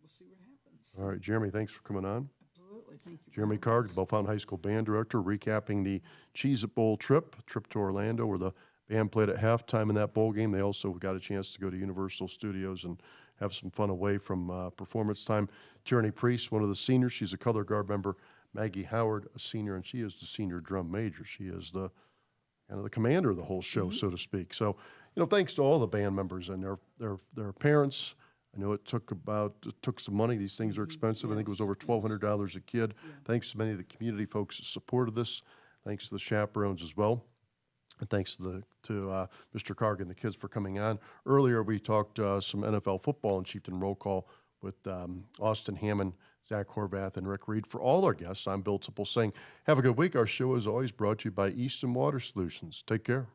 we'll see what happens. All right, Jeremy, thanks for coming on. Absolutely, thank you. Jeremy Karg, the Bellefontaine High School Band Director, recapping the Cheez-It Bowl trip to Orlando, where the band played at halftime in that bowl game. They also got a chance to go to Universal Studios and have some fun away from performance time. Tierney Priest, one of the seniors, she's a color guard member. Maggie Howard, a senior, and she is the senior drum major. She is the kind of the commander of the whole show, so to speak. So, thanks to all the band members and their parents. I know it took some money. These things are expensive. I think it was over $1,200 a kid. Thanks to many of the community folks that supported this. Thanks to the chaperones as well. And thanks to Mr. Karg and the kids for coming on. Earlier, we talked some NFL football and Chieftain Roll Call with Austin Hammond, Zach Horvath, and Rick Reed. For all our guests, I'm Bill Tipple saying have a good week. Our show is always brought to you by Easton Water Solutions. Take care.